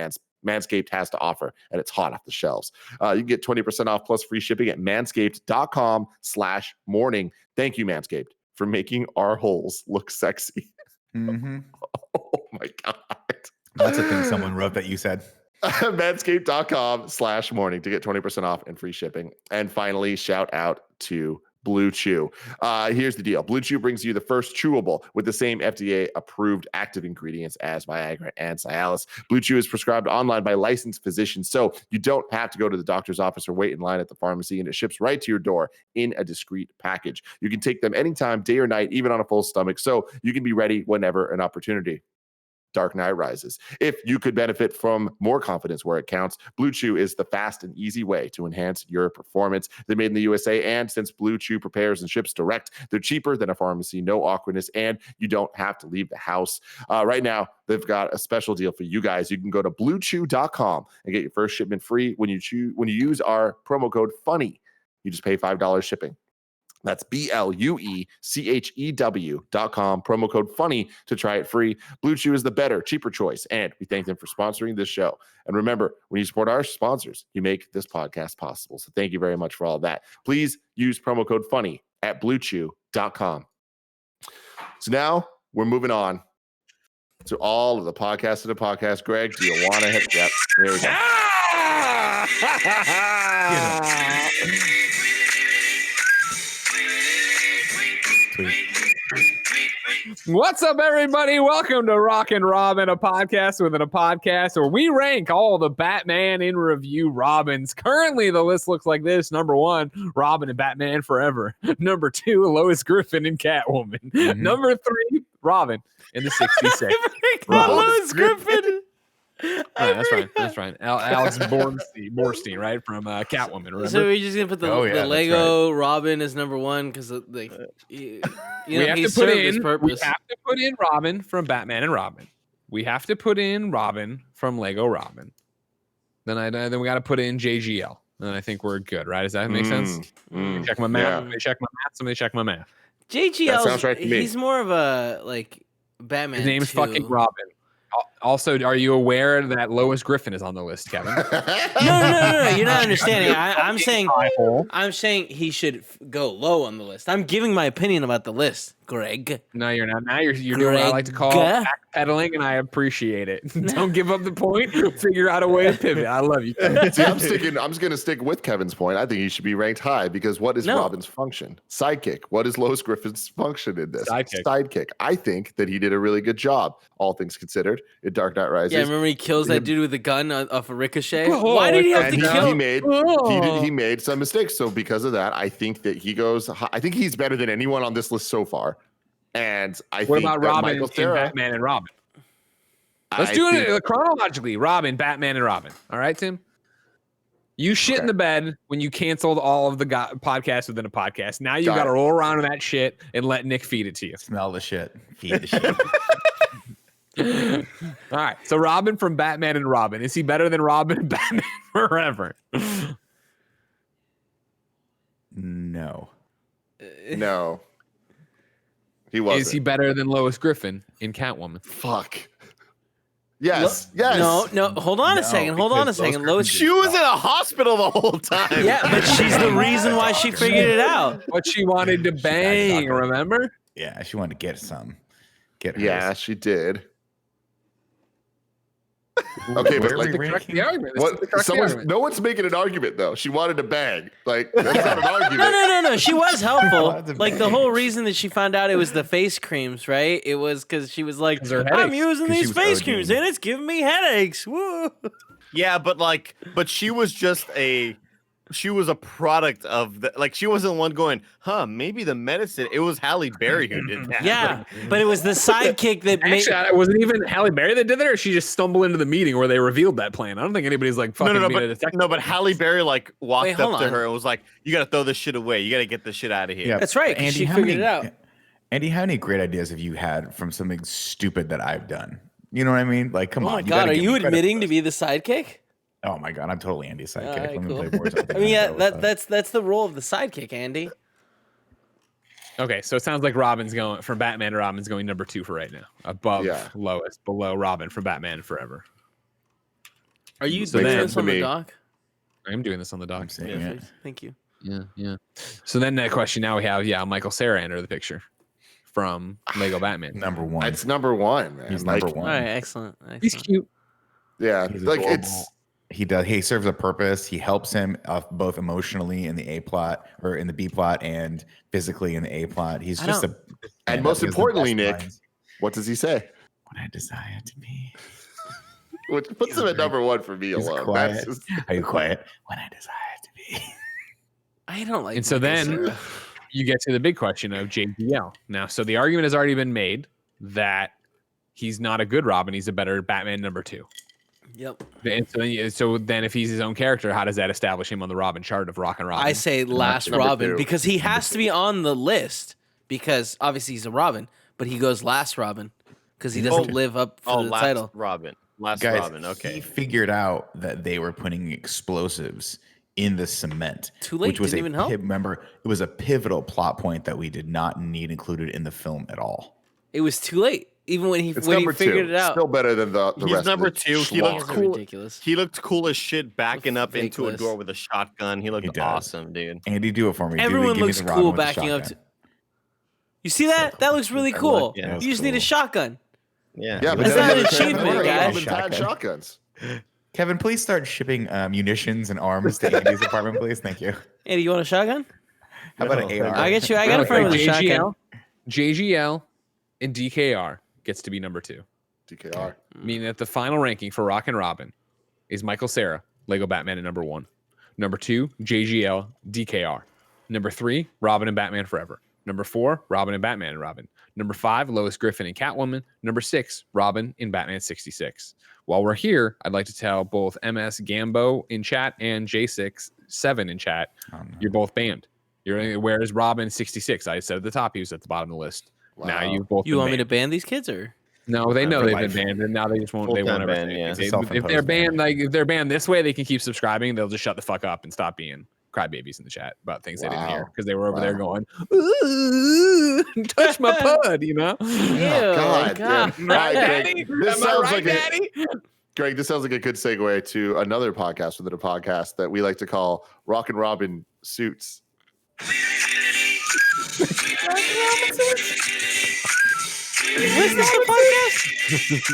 Manscaped has to offer, and it's hot off the shelves. You can get 20% off plus free shipping at manscaped.com/morning. Thank you, Manscaped, for making our holes look sexy. Mm-hmm. Oh my God. That's a thing someone wrote that you said. Manscaped.com/morning to get 20% off and free shipping. And finally, shout out to Blue Chew. Here's the deal. Blue Chew brings you the first chewable with the same FDA-approved active ingredients as Viagra and Cialis. Blue Chew is prescribed online by licensed physicians, so you don't have to go to the doctor's office or wait in line at the pharmacy, and it ships right to your door in a discreet package. You can take them anytime, day or night, even on a full stomach, so you can be ready whenever an opportunity Dark Knight Rises. If you could benefit from more confidence where it counts, Blue Chew is the fast and easy way to enhance your performance. They're made in the USA, and since Blue Chew prepares and ships direct, they're cheaper than a pharmacy, no awkwardness, and you don't have to leave the house. Right now, they've got a special deal for you guys. You can go to bluechew.com and get your first shipment free when you use our promo code FUNNY. You just pay $5 shipping. That's BLUECHEW.com. Promo code funny to try it free. Blue Chew is the better, cheaper choice. And we thank them for sponsoring this show. And remember, when you support our sponsors, you make this podcast possible. So thank you very much for all of that. Please use promo code funny at bluechew.com. So now we're moving on to all of the podcasts of the podcast. Greg, do you want to hit? Yep, here we go. What's up, everybody? Welcome to Rockin' Robin, a podcast within a podcast where we rank all the Batman in review Robins. Currently, the list looks like this. Number 1, Robin and Batman Forever. Number 2, Lois Griffin and Catwoman. Mm-hmm. Number 3, Robin in the 66. Lois Griffin. That's right. Alex Borstein, right, from Catwoman. Remember? So we're just gonna put the Lego Robin as number 1 because we have to put in Robin from Batman and Robin. We have to put in Robin from Lego Robin. Then we got to put in JGL. And I think we're good, right? Does that make sense? Check my math. Somebody check my math. JGL sounds right to me. He's more of a Batman. His name is 2. fucking Robin. Also, are you aware that Lois Griffin is on the list, Kevin? No. You're not understanding. I'm saying he should go low on the list. I'm giving my opinion about the list, Greg. No, you're not. Now you're doing what I like to call backpedaling, and I appreciate it. Don't give up the point. Figure out a way to pivot. I love you. See, I'm just going to stick with Kevin's point. I think he should be ranked high because what is Robin's function? Sidekick. What is Lois Griffin's function in this? Sidekick. I think that he did a really good job, all things considered, in Dark Knight Rises. Yeah, remember he kills that dude with a gun off a ricochet? Why did he have to kill him? He made some mistakes. So because of that, I think that I think he's better than anyone on this list so far. And what about Robin in Batman and Robin? Let's do it chronologically. Robin, Batman, and Robin. All right, Tim? You shit in the bed when you canceled all of the podcasts within a podcast. Now you got to roll around in that shit and let Nick feed it to you. Smell the shit. Feed the shit. All right. So Robin from Batman and Robin. Is he better than Robin and Batman Forever? No. No. He wasn't. Is he better than Lois Griffin in Catwoman? Fuck. Yes. No. Hold on a second. Lois, she was in a hospital the whole time. Yeah, but she's the reason why she figured it out. But she wanted to bang, remember? Yeah, she wanted to get some. Get her. Yeah, she did. Okay, but the argument. No one's making an argument though. She wanted to bang. Like that's not an argument. No. She was helpful. Like the whole reason that she found out it was the face creams, right? It was because she was like, "I'm using these face creams and it's giving me headaches." Woo. Yeah, but she was just she was a product of she wasn't one going, maybe the medicine. It was Halle Berry who did that. Yeah, but it was the sidekick that Actually, was it even Halle Berry that did that, or she just stumbled into the meeting where they revealed that plan? I don't think anybody's fucking No, but Halle Berry walked up to her and was like, "You got to throw this shit away. You got to get this shit out of here." Yeah, that's right. Andy, she figured it out. Andy, how many great ideas have you had from something stupid that I've done? You know what I mean? Come on. Oh my God, are you admitting to be the sidekick? Oh my God, I'm totally Andy's sidekick. Right, Let me cool. play Warzone. I mean, that's the role of the sidekick, Andy. Okay, so it sounds like Robin's going from Batman to Robin's going number 2 for right now, above Lois, below Robin from Batman Forever. Are you doing this on the doc? I am doing this on the doc. Thank you. Yeah. So then that question now we have Michael Cera enter the picture from Lego Batman. Number 1. It's number 1, man. He's number 1. All right, excellent. He's cute. Yeah, He's adorable. He does. He serves a purpose. He helps him both emotionally in the A plot or in the B plot and physically in the A plot. He's just and most importantly, Nick, what does he say? What I desire to be. Which puts him at number 1 for me alone. Quiet. Are you quiet? What I desire to be. I don't like. And so then you get to the big question of JBL. Now, so the argument has already been made that he's not a good Robin. He's a better Batman number 2. Yep. And so then if he's his own character, how does that establish him on the Robin chart of Rock and Robin? I say last Robin because he has to be on the list because obviously he's a Robin, but he goes last Robin because he doesn't live up for the title. Last Guys, Robin. Okay. He figured out that they were putting explosives in the cement. Too late, Which was didn't even help. Remember, it was a pivotal plot point that we did not need included in the film at all. It was too late. Even when he It's when he number figured two. it out. Still better than the He's rest. number of the two. He schlock. looks Those are cool. ridiculous. He looked cool as shit backing up into a Fakeless. door with a shotgun. He He looked does. awesome, dude. Andy, do it for me. Everyone give me looks the cool Robin with the backing up. shotgun. You see that? That looks really That cool. look, yeah. That was You just need a cool. shotgun. Yeah. Yeah, but That's then not the an Kevin achievement, Robin guys. had Shotgun. shotguns. Kevin, please start shipping munitions and arms to Andy's apartment, please. Thank you. Andy, you want a shotgun? How about an AR? I get you. I got a friend with a shotgun. JGL and DKR gets to be number 2. DKR. Meaning that the final ranking for Rock and Robin is Michael Cera, Lego Batman at number 1. Number 2, JGL, DKR. Number 3, Robin and Batman Forever. Number 4, Robin and Batman and Robin. Number 5, Lois Griffin and Catwoman. Number 6, Robin in Batman 66. While we're here, I'd like to tell both MS Gambo in chat and J67 in chat, you're both banned. Whereas Robin 66, I said at the top, he was at the bottom of the list. Now Wow. you've both You been want me to banned. ban these kids or? No, they know For they've life. been banned, and now they just won't. They won't Full-time ever. ban, say yeah. it. If Self-imposed they're banned, ban. like if they're banned this way, they can keep subscribing. They'll just shut the fuck up and stop being crybabies in the chat about things they didn't hear Wow. because they were over there Wow. going, "Ooh, touch my pud," you know. Ew, God, God. damn. All right, Daddy? Greg, this Am I sounds right, like Daddy? Greg, this sounds like a good segue to another podcast within a podcast that we like to call Rock and Robin Suits. What's that podcast?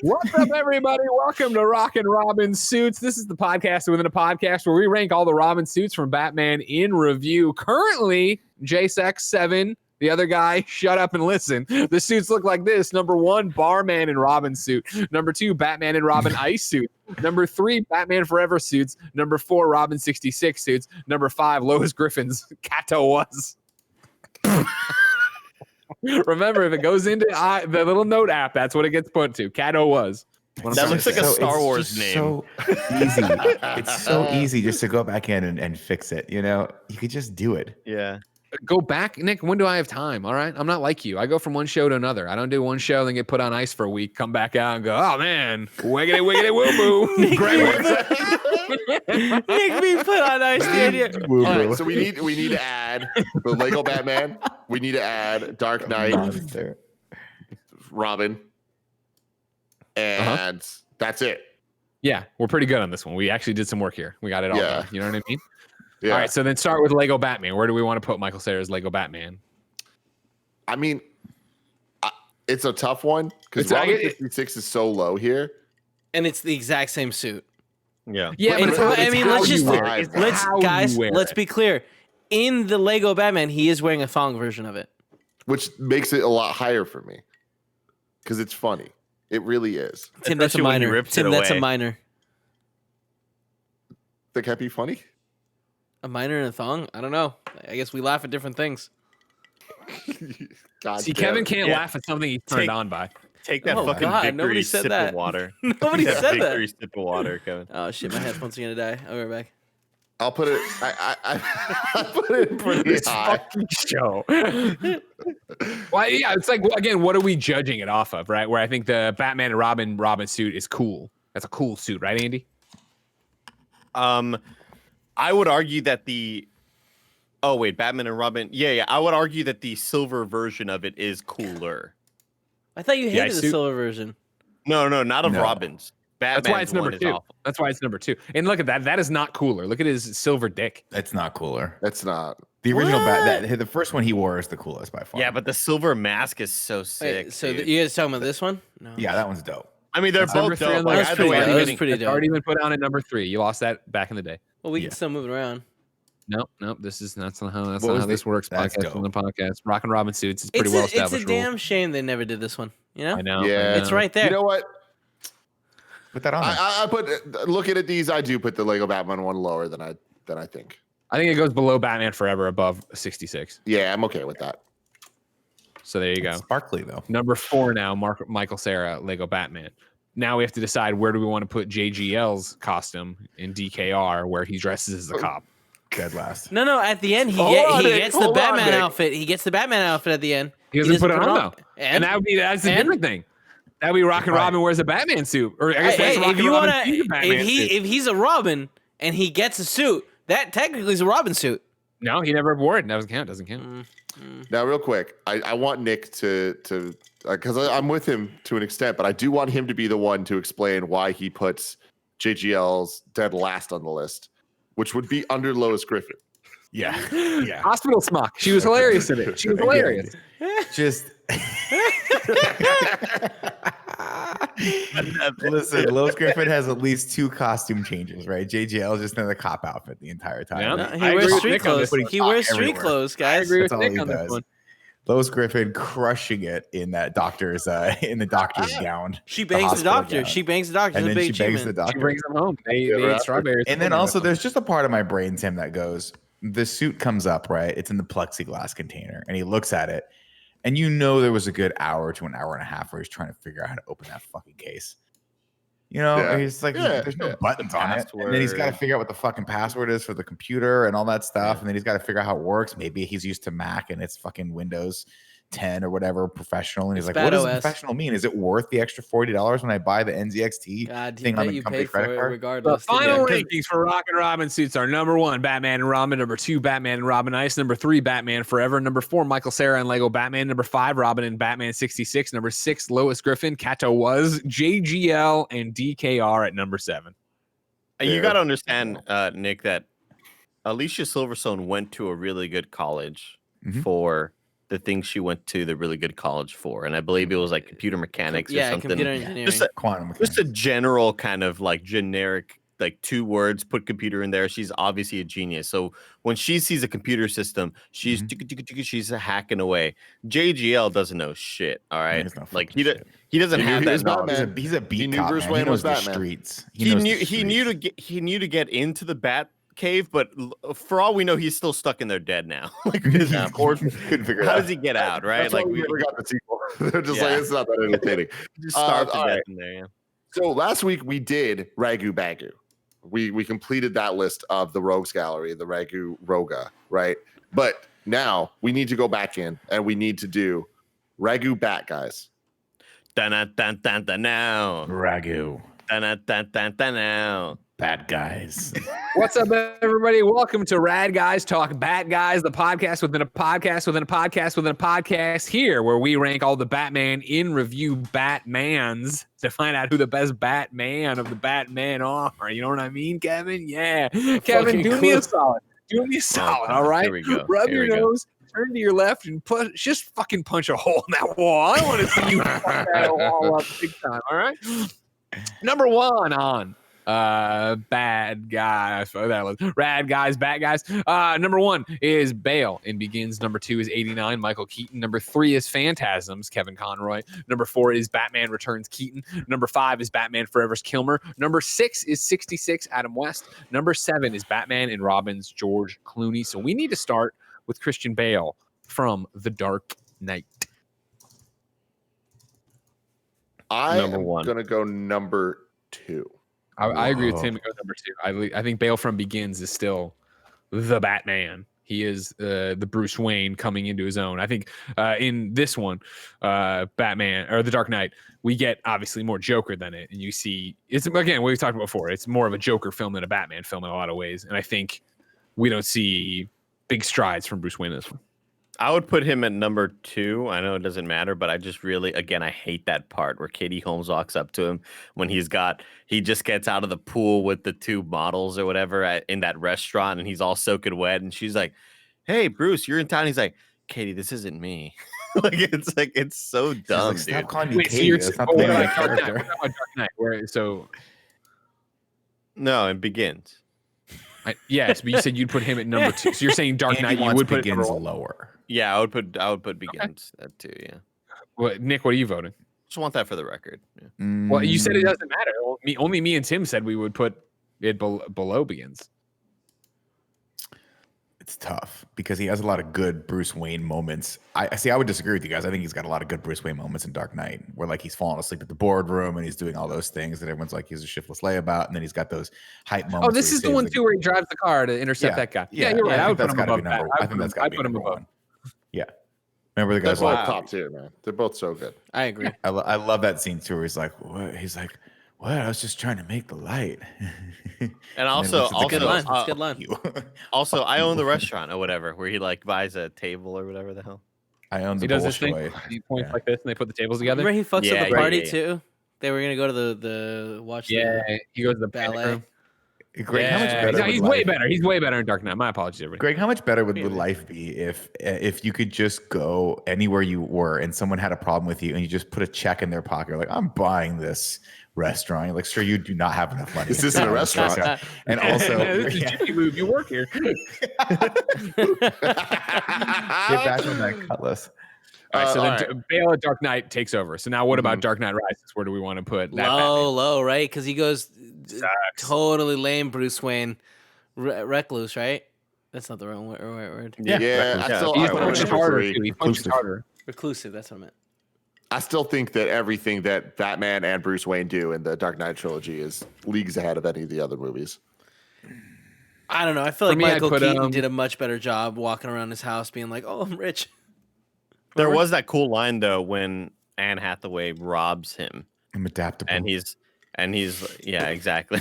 What's up, everybody? Welcome to Rock and Robin Suits. This is the podcast within a podcast where we rank all the Robin suits from Batman in review. Currently, JSX7, the other guy, shut up and listen. The suits look like this. Number 1, Barman and Robin suit. Number 2, Batman and Robin Ice suit. Number 3, Batman Forever suits. Number 4, Robin 66 suits. Number 5, Lois Griffin's Kato was. Remember, if it goes into the little note app, that's what it gets put to. Kato was. That looks like a Star Wars just name. So easy. It's so easy just to go back in and fix it. You know, you could just do it. Yeah. Go back, Nick. When do I have time? All right. I'm not like you. I go from one show to another. I don't do one show, then get put on ice for a week, come back out and go, oh man, wiggity, wiggity, woo boo. Nick being put on ice, dude. All right, so we need to add the Lego Batman. We need to add Dark Knight, Monster. Robin, and that's it. Yeah, we're pretty good on this one. We actually did some work here. We got it all Yeah. done. You know what I mean? Yeah. All right. So then start with Lego Batman. Where do we want to put Michael Cera's Lego Batman? I mean, it's a tough one because It's- Robin 66 is so low here. And it's the exact same suit. Yeah. Yeah, And but how- I mean, how let's you just wear it. It's let's how you guys, wear let's it. be clear. In the Lego Batman, he is wearing a thong version of it. Which makes it a lot higher for me because it's funny. It really is. Tim, that's a Especially when he minor. rips it Tim, that's a away. minor. That can't be funny. A minor and a thong? I don't know. I guess we laugh at different things. God See, damn Kevin it. can't laugh at something he's turned Take- on by. Take that Oh, fucking God, victory nobody said sip that. of water. Nobody That said that. victory sip of water, Kevin. Oh shit, my headphones are gonna die. I'll be right back. I'll put it. I put it pretty high. Show. Well, yeah, it's like, again, what are we judging it off of, right? Where I think the Batman and Robin suit is cool. That's a cool suit, right, Andy? I would argue that the Batman and Robin. Yeah. I would argue that the silver version of it is cooler. I thought you Yeah, hated the suit- silver version. No, not of No. Robin's. Batman's That's why it's number one is 2. awful. That's why it's number 2. And look at that. That is not cooler. Look at his silver dick. That's not cooler. That's not. The original What? the first one he wore is the coolest by far. Yeah, but the silver mask is so sick. Wait, so dude. you guys talking about this one? No. yeah, that one's dope. I mean, they're That's number both 3 on dope. the Like, list. That's either way, pretty I'm good. That's getting- pretty It's dope. already been put on at number 3. You lost that back in the day. Well, we Yeah. can still move it around. Nope. That's not how What was this works. that's Podcast dope. on the podcast. Rock and Robin suits is pretty well established. It's a damn shame they never did this one. You know? I know. Yeah. I It's know. right there. You know what? Put that on. there. I put. Looking at these, I do put the Lego Batman one lower than I think. I think it goes below Batman Forever, above 66. Yeah, I'm okay with that. So there you go. Sparkly though. Number 4 now, Michael Cera, Lego Batman. Now we have to decide where do we want to put JGL's costume in DKR, where he dresses as a cop. Dead last. No. At the end, he Hold on, Nick. gets the Hold on, Batman Nick. outfit. He gets the Batman outfit at the end. He doesn't put it on though, And and that's a And? different thing. That'd be Rockin' Robin wears a Batman suit, or I guess that's Rockin' Robin sees a Batman suit. If he's a Robin and he gets a suit, that technically is a Robin suit. No, he never wore it. Doesn't count. Now, real quick, I want Nick to because I'm with him to an extent, but I do want him to be the one to explain why he puts JGL's dead last on the list, which would be under Lois Griffin. Yeah. Hospital smock. She was hilarious in it. She was hilarious. Just listen, Lois Griffin has at least 2 costume changes, right? JGL is just in the cop outfit the entire time. Yeah. No, he wears street clothes. He wears street clothes, guys. I agree with That's Nick all on he this does. one. Lois Griffin crushing it in that doctor's gown. She bangs the doctor. She bangs the doctor. And It's a then big she bangs the achievement. doctor. She brings them home. They eat strawberries. And then also there's just a part of my brain, Tim, that goes, the suit comes up, right? It's in the plexiglass container. And he looks at it. And you know there was a good hour to an hour and a half where he's trying to figure out how to open that fucking case. You know, Yeah. he's like, there's no buttons on it. And then he's got to figure out what the fucking password is for the computer and all that stuff. And then he's got to figure out how it works. Maybe he's used to Mac and it's fucking Windows 10 or whatever professional. And he's like, what does professional mean? Is it worth the extra $40 when I buy the NZXT thing on the company credit card? Regardless. The final rankings for Rockin' Robin suits are number 1, Batman and Robin. Number 2, Batman and Robin Ice. Number 3, Batman Forever. Number 4, Michael Cera and Lego Batman. Number 5, Robin and Batman 66. Number 6, Lois Griffin, Kato Was, JGL, and DKR at number 7. You got to understand, Nick, that Alicia Silverstone went to a really good college for the things she went to the really good college for. And I believe it was like computer mechanics or something. Computer engineering. Quantum mechanics. Just a general kind of like generic, like 2 words, put computer in there. She's obviously a genius. So when she sees a computer system, she's hacking away. JGL doesn't know shit. All right. Like he doesn't have that knowledge. He's a beat He knew cop, Bruce man. Wayne He knows was the Batman. streets. He knew to get into the bat cave, but for all we know, he's still stuck in there dead now. Like, Or couldn't figure it how out. does he get out? Right? That's Like why we never got the sequel. They're just like, it's not that entertaining. just starved to all death right. in there. Yeah. So last week we did Ragu Bagu. We completed that list of the Rogues Gallery, the Ragu Roga, right? But now we need to go back in and we need to do Ragu Bat Guys. Dun dun dun dun dun now. Ragu. Dun dun dun dun dun now. Bad guys. What's up, everybody? Welcome to Rad Guys Talk Bat Guys, the podcast within a podcast within a podcast within a podcast here, where we rank all the Batman in review Batmans to find out who the best Batman of the Batman are. You know what I mean, Kevin? Yeah. Kevin, do me a solid. Do me a solid, all right? Here we go. Rub Here your we go. nose, turn to your left, and just fucking punch a hole in that wall. I want to see you punch that wall up big time, all right? Number 1 on bad guys. Oh, that was Rad Guys, Bat Guys. Number 1 is Bale in Begins. Number 2 is 89, Michael Keaton. Number 3 is Phantasms, Kevin Conroy. Number 4 is Batman Returns, Keaton. Number 5 is Batman Forever's Kilmer. Number 6 is 66, Adam West. Number 7 is Batman and Robin's George Clooney. So we need to start with Christian Bale from The Dark Knight. I'm Number 1. gonna go number 2. I agree with Tim to go number 2. I think Bale from Begins is still the Batman. He is the Bruce Wayne coming into his own. I think in this one, Batman or The Dark Knight, we get obviously more Joker than it. And you see, it's again, what we've talked about before. It's more of a Joker film than a Batman film in a lot of ways. And I think we don't see big strides from Bruce Wayne in this one. I would put him at number 2. I know it doesn't matter, but I just really, again, I hate that part where Katie Holmes walks up to him when he just gets out of the pool with the 2 models or whatever in that restaurant, and he's all soaking wet, and she's like, "Hey, Bruce, you're in town." He's like, "Katie, this isn't me." It's so dumb, dude. Stop calling me Wait, so Katie. you're That's not the name of my Dark character. Knight. So No, it begins. yes, but you said you'd put him at number 2. So you're saying Dark Knight, you would put it Begins number 1. lower. Yeah, I would put begins at 2. Yeah, Well, Nick, what are you voting? just want that for the record. Yeah. Well, you said it doesn't matter. Only me and Tim said we would put it below Begins. It's tough because he has a lot of good Bruce Wayne moments. I see. I would disagree with you guys. I think he's got a lot of good Bruce Wayne moments in Dark Knight, where like he's falling asleep at the boardroom and he's doing all those things that everyone's like he's a shiftless lay about, and then he's got those hype moments. Oh, this is the one too where he drives the car to intercept that guy. Yeah, you're right. I would put him above that. I think that's got to be number 1. Yeah, Remember the They're guy's both like, top tier, man. They're both so good. I agree. I love that scene too, where he's like, what? He's like, what? I was just trying to make the light. And also, It's a good line. It's a good line. Also, I own the restaurant or whatever, where he like buys a table or whatever the hell. I own the He does this thing. Bolshoi. He points Yeah. like this, and they put the tables together. Remember he fucks Yeah, at the party yeah. too. They were gonna go to the watch. Yeah, he goes to the ballet. ballet. Greg, how much better? He's would way life- better. He's way better in Dark Knight. My apologies, everybody. Greg, how much better would Really? life be if you could just go anywhere you were and someone had a problem with you and you just put a check in their pocket, like, I'm buying this restaurant. You're like, sir, you do not have enough money. This isn't a restaurant. And also, This is Jimmy move. You work here. get back on that cutlass. All right, so all then Bale at Dark Knight takes over. So now what about Dark Knight Rises? Where do we want to put that? low, right? Because he goes Sucks. totally lame. Bruce Wayne, recluse, right? That's not the right word. Yeah, Yeah, I still, He's I put him punches at number harder, three. too. He punches Inclusive. harder. Reclusive. That's what I meant. I still think that everything that Batman and Bruce Wayne do in the Dark Knight trilogy is leagues ahead of any of the other movies. I don't know. I feel For like me, I'd Michael put, Keaton did a much better job walking around his house, being like, "Oh, I'm rich." There was that cool line though when Anne Hathaway robs him, I'm adaptable. and he's yeah, exactly.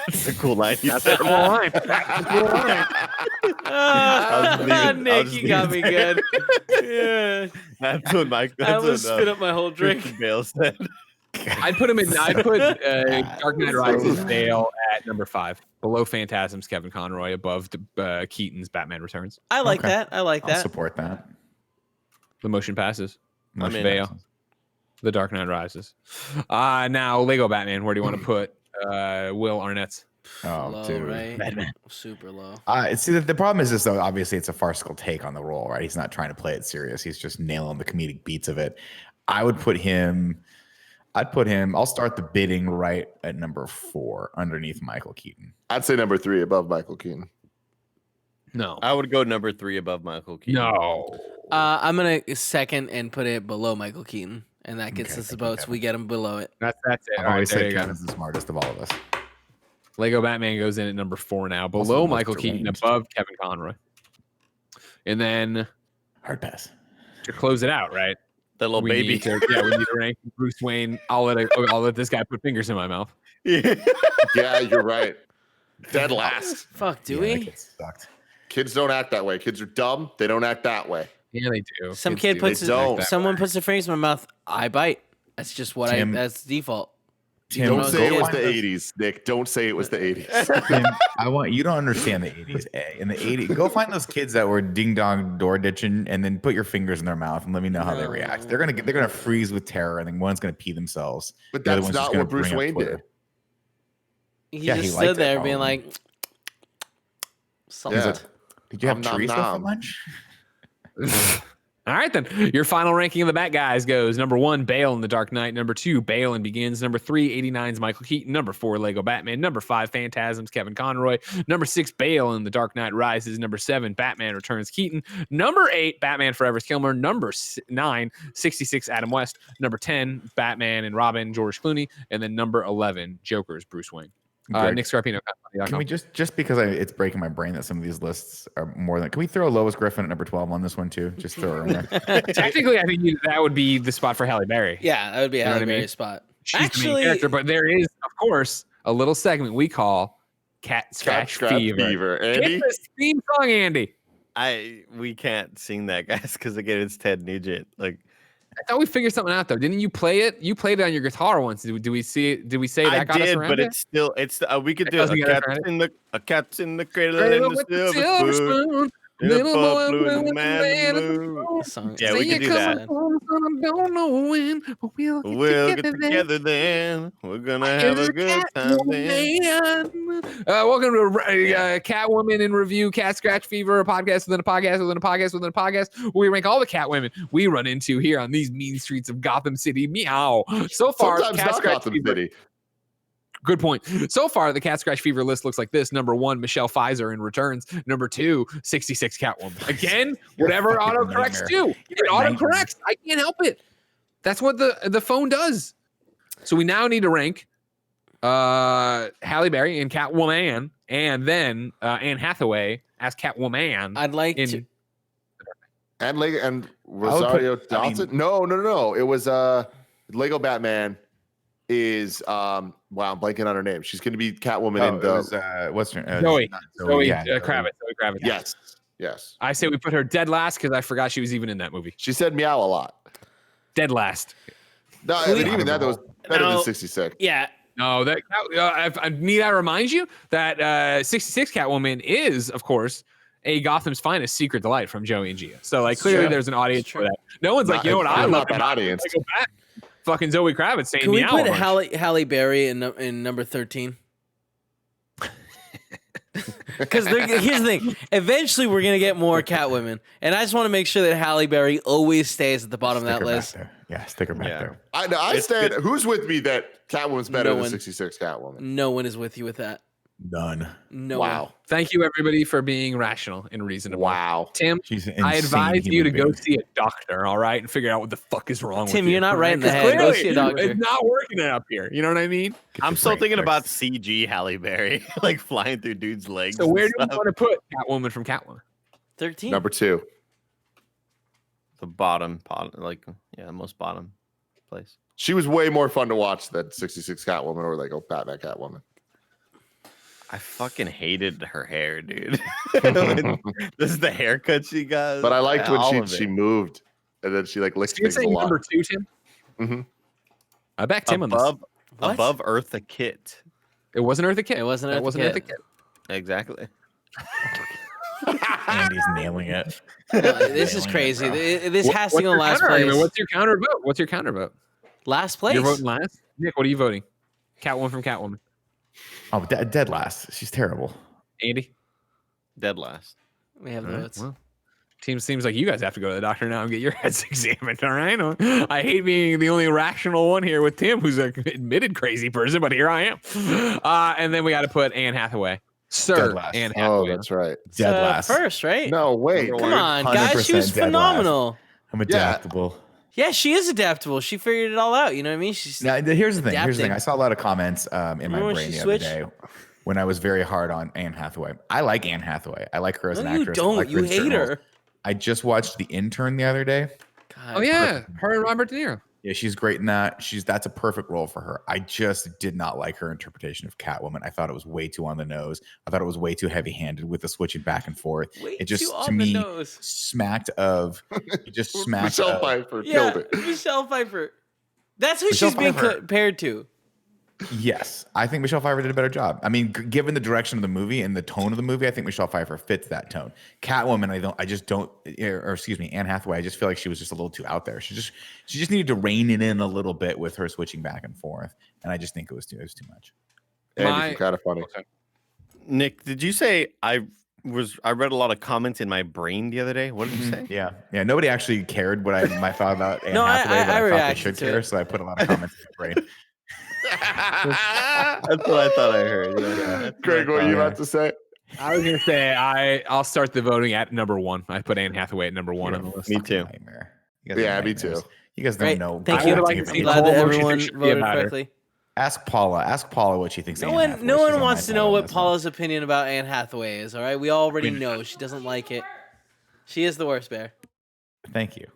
That's a cool line. That's a cool line. That's a cool line. I Nick, was you got me good. Yeah, That's what Mike. I That's almost what spit up my whole drink. Christian Bale said. I'd put him in. I'd put Dark Knight Rises Bale at number 5, below Phantasm's Kevin Conroy, above Keaton's Batman Returns. I like Okay. that. I like I'll that. support that. The motion passes. Motion in. Bale. The Dark Knight Rises. Now Lego Batman. Where do you want to put Will Arnett's? Oh, Low, dude. right? Batman. Super low. See, the problem is this, though. Obviously, it's a farcical take on the role, right? He's not trying to play it serious. He's just nailing the comedic beats of it. I would put him. I'll start the bidding right at number 4, underneath Michael Keaton. I'd say number 3 above Michael Keaton. No. I would go number 3 above Michael Keaton. No. I'm gonna second and put it below Michael Keaton, and that gets Okay, us the thank you, votes. Kevin. We get him below it. That's it. I've All always right, there said you go. Kevin's the smartest of all of us. Lego Batman goes in at number 4 now, Also below the most Michael Keaton, deranged. above Kevin Conroy. And then Hard pass. to close it out, right? That little we baby. Need to, we need to rank Bruce Wayne. I'll let this guy put fingers in my mouth. Yeah, you're right. Dead last. Fuck, do Yeah, we? that kid sucked. Kids don't act that way. Kids are dumb. They don't act that way. Yeah, they do. Some Kids kid do. puts They his, don't. someone puts their fingers in my mouth. I bite. That's just what Tim- that's default. Tim, Don't know, say it go was find the those- 80s, Nick. Don't say it was the 80s. Tim, you don't understand the 80s. In the 80s, go find those kids that were ding dong door ditching and then put your fingers in their mouth and let me know how they react. They're gonna freeze with terror and then one's gonna pee themselves. But The other that's one's just not gonna what Bruce bring up Wayne Twitter. did. He Yeah, he just liked stood there it, being probably. like, Yeah. salt. Did you have Nom, nom, chorizo for nom. lunch? All right, then. Your final ranking of the Bat guys goes number 1, Bale in The Dark Knight. Number 2, Bale and Begins. Number 3, 89's Michael Keaton. Number 4, Lego Batman. Number 5, Phantasms, Kevin Conroy. Number 6, Bale in The Dark Knight Rises. Number 7, Batman Returns, Keaton. Number 8, Batman Forever's Kilmer. Number 9, 66, Adam West. Number 10, Batman and Robin, George Clooney. And then number 11, Joker's Bruce Wayne. Greg, Nick Scarpino. Can we just because it's breaking my brain that some of these lists are more than? Can we throw Lois Griffin at number 12 on this one too? Just throw her in there. Technically, I think that would be the spot for Halle Berry. Yeah, that would be a You know what Halle I mean? Berry spot. She's the Actually- main character, but there is, of course, a little segment we call Cat Scratch Fever. Andy? Get this theme song, Andy. We can't sing that, guys, because again, it's Ted Nugent. Like I thought we figured something out though. Didn't you play it? You played it on your guitar once. Did we see it? Did we say that I got us did, around but it? it's still we could It do doesn't a get us cat's around in the cat's in the cradle Cradle and the with the silver silver spoon. spoon, In the little boy pub blue blue and the with man man in the in the moon. moon. Song. Yeah, we Say could you're do coming that. home, son, I don't know when, but we'll get We'll together get then. together then. We're gonna have a good time then. Catwoman. Welcome to Catwoman in Review, Cat Scratch Fever, a podcast within a podcast within a podcast within a podcast, where we rank all the Catwomen we run into here on these mean streets of Gotham City. Meow. So far, Sometimes Cat not Scratch Gotham Fever. City. Good point. So far, the Cat Scratch Fever list looks like this. Number 1, Michelle Pfizer in Returns. Number 2, 66 Catwoman. Again, whatever fucking autocorrects nightmare. do. It You're a nightmare. autocorrects. I can't help it. That's what the phone does. So we now need to rank Halle Berry and Catwoman, and then Anne Hathaway as Catwoman. I'd like in to. and Rosario Dawson. No. It was Lego Batman is wow, I'm blanking on her name. She's going to be Catwoman in the what's her Zoe Kravitz. Kravitz. Yes. I say we put her dead last because I forgot she was even in that movie. She said meow a lot. Dead last. No, I mean, even that was better than 66. Yeah. No, that need I remind you that 66 Catwoman is, of course, a Gotham's finest secret delight from Joey and Gia. So like clearly there's an audience for that. No one's like, you know what I love that audience. Go back. Fucking Zoe Kravitz saying Can we meow. put Halle Berry in number 13? Because here's the thing. Eventually, we're gonna get more Catwomen, and I just want to make sure that Halle Berry always stays at the bottom of that list. Yeah, stick her back there. I stand. Who's with me that Catwoman's better than 66 Catwoman? No one is with you with that. None. No. Wow. One. Thank you, everybody, for being rational and reasonable. Wow. Tim, I advise you to go see a doctor, all right, and figure out what the fuck is wrong with you. Tim, you're not right in the head. Go see a doctor. It's not working up here. You know what I mean? I'm still thinking about CG Halle Berry, like flying through dudes' legs. So where do you want to put Catwoman from Catwoman? 13. Number 2. The bottom, most bottom place. She was way more fun to watch than 66 Catwoman or like Batman Catwoman. I fucking hated her hair, dude. This is the haircut she got. But I liked when she moved and then she like licked things a lot. Number 2, Tim? Mm-hmm. I back Tim on this. Above Eartha Kitt. It wasn't Eartha Kitt. It wasn't Eartha Kitt. Exactly. Andy's nailing it. This is crazy. This has to go last place. What's your counter vote? What's your counter vote? Last place. You're voting last? Nick, what are you voting? Catwoman from Catwoman. Oh, dead last. She's terrible. Andy? Dead last. We have the votes. Well, seems like you guys have to go to the doctor now and get your heads examined. All right. I hate being the only rational one here with Tim, who's an admitted crazy person, but here I am. And then we got to put Anne Hathaway. Sir, Anne Hathaway. Oh, that's right. Dead last. First, right? No, wait. Come on, guys. She was phenomenal. I'm adaptable. Yeah, she is adaptable. She figured it all out. You know what I mean? She's now, here's the thing. I saw a lot of comments in my brain the other day when I was very hard on Anne Hathaway. I like Anne Hathaway. I like her as an actress. You don't. You hate her. I just watched The Intern the other day. God, oh yeah, her and Robert De Niro. Yeah, she's great in that. That's a perfect role for her. I just did not like her interpretation of Catwoman. I thought it was way too on the nose. I thought it was way too heavy-handed with the switching back and forth. It just smacked of. It just smacked. Michelle Pfeiffer killed it. Michelle Pfeiffer. That's who she's being compared to. Yes, I think Michelle Pfeiffer did a better job. I mean, given the direction of the movie and the tone of the movie, I think Michelle Pfeiffer fits that tone. Catwoman, Anne Hathaway, I just feel like she was just a little too out there. She just needed to rein it in a little bit with her switching back and forth, and I just think it was too much. Andy's kind of funny. Nick, did you say I read a lot of comments in my brain the other day? What did you say? Yeah. Nobody actually cared what I thought about Anne Hathaway. I thought reacted they should to care, it. so I put a lot of comments in my brain. That's what I thought I heard. Yeah. Greg, what are you about to say? I was gonna say I'll start the voting at number 1. I put Anne Hathaway at number 1 on the list. Me too. Yeah, me too. You guys don't know. Thank you. Glad that everyone voted correctly. Ask Paula what she thinks. No one wants to know what Paula's opinion about Anne Hathaway is. All right, we already know she doesn't like it. She is the worst bear. Thank you.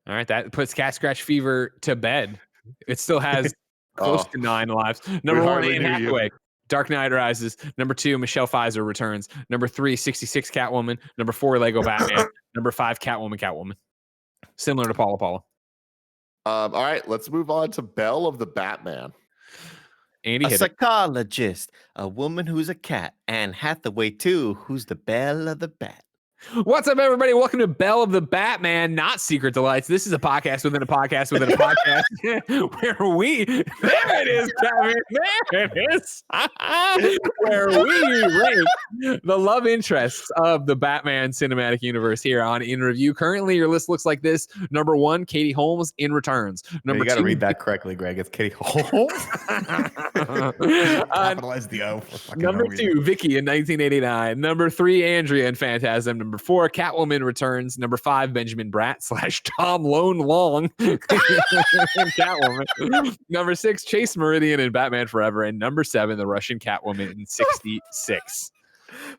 All right, that puts Cat Scratch Fever to bed. It still has close to 9 lives. Number 1, Anne Hathaway. Dark Knight Rises. Number 2, Michelle Pfeiffer returns. Number 3, 66 Catwoman. Number 4, Lego Batman. Number 5, Catwoman. Similar to Paula. All right, let's move on to Belle of the Batman. Andy, a psychologist, a woman who's a cat, Anne Hathaway too, who's the Belle of the Bat. What's up, everybody? Welcome to Belle of the Batman, not Secret Delights. This is a podcast within a podcast within a podcast where we, there it is, Kevin, there it is, where we rate the love interests of the Batman cinematic universe here on In Review. Currently, your list looks like this. Number 1, Katie Holmes in Returns. Number 2, you got to read that correctly, Greg. It's Katie Holmes. Capitalize the O. Number 2, Vicky in 1989. Number 3, Andrea in Phantasm. Number 4, Catwoman returns. Number 5, Benjamin Bratt / Tom Lone Long Catwoman. Number 6, Chase Meridian in Batman Forever. And number 7, the Russian Catwoman in 66.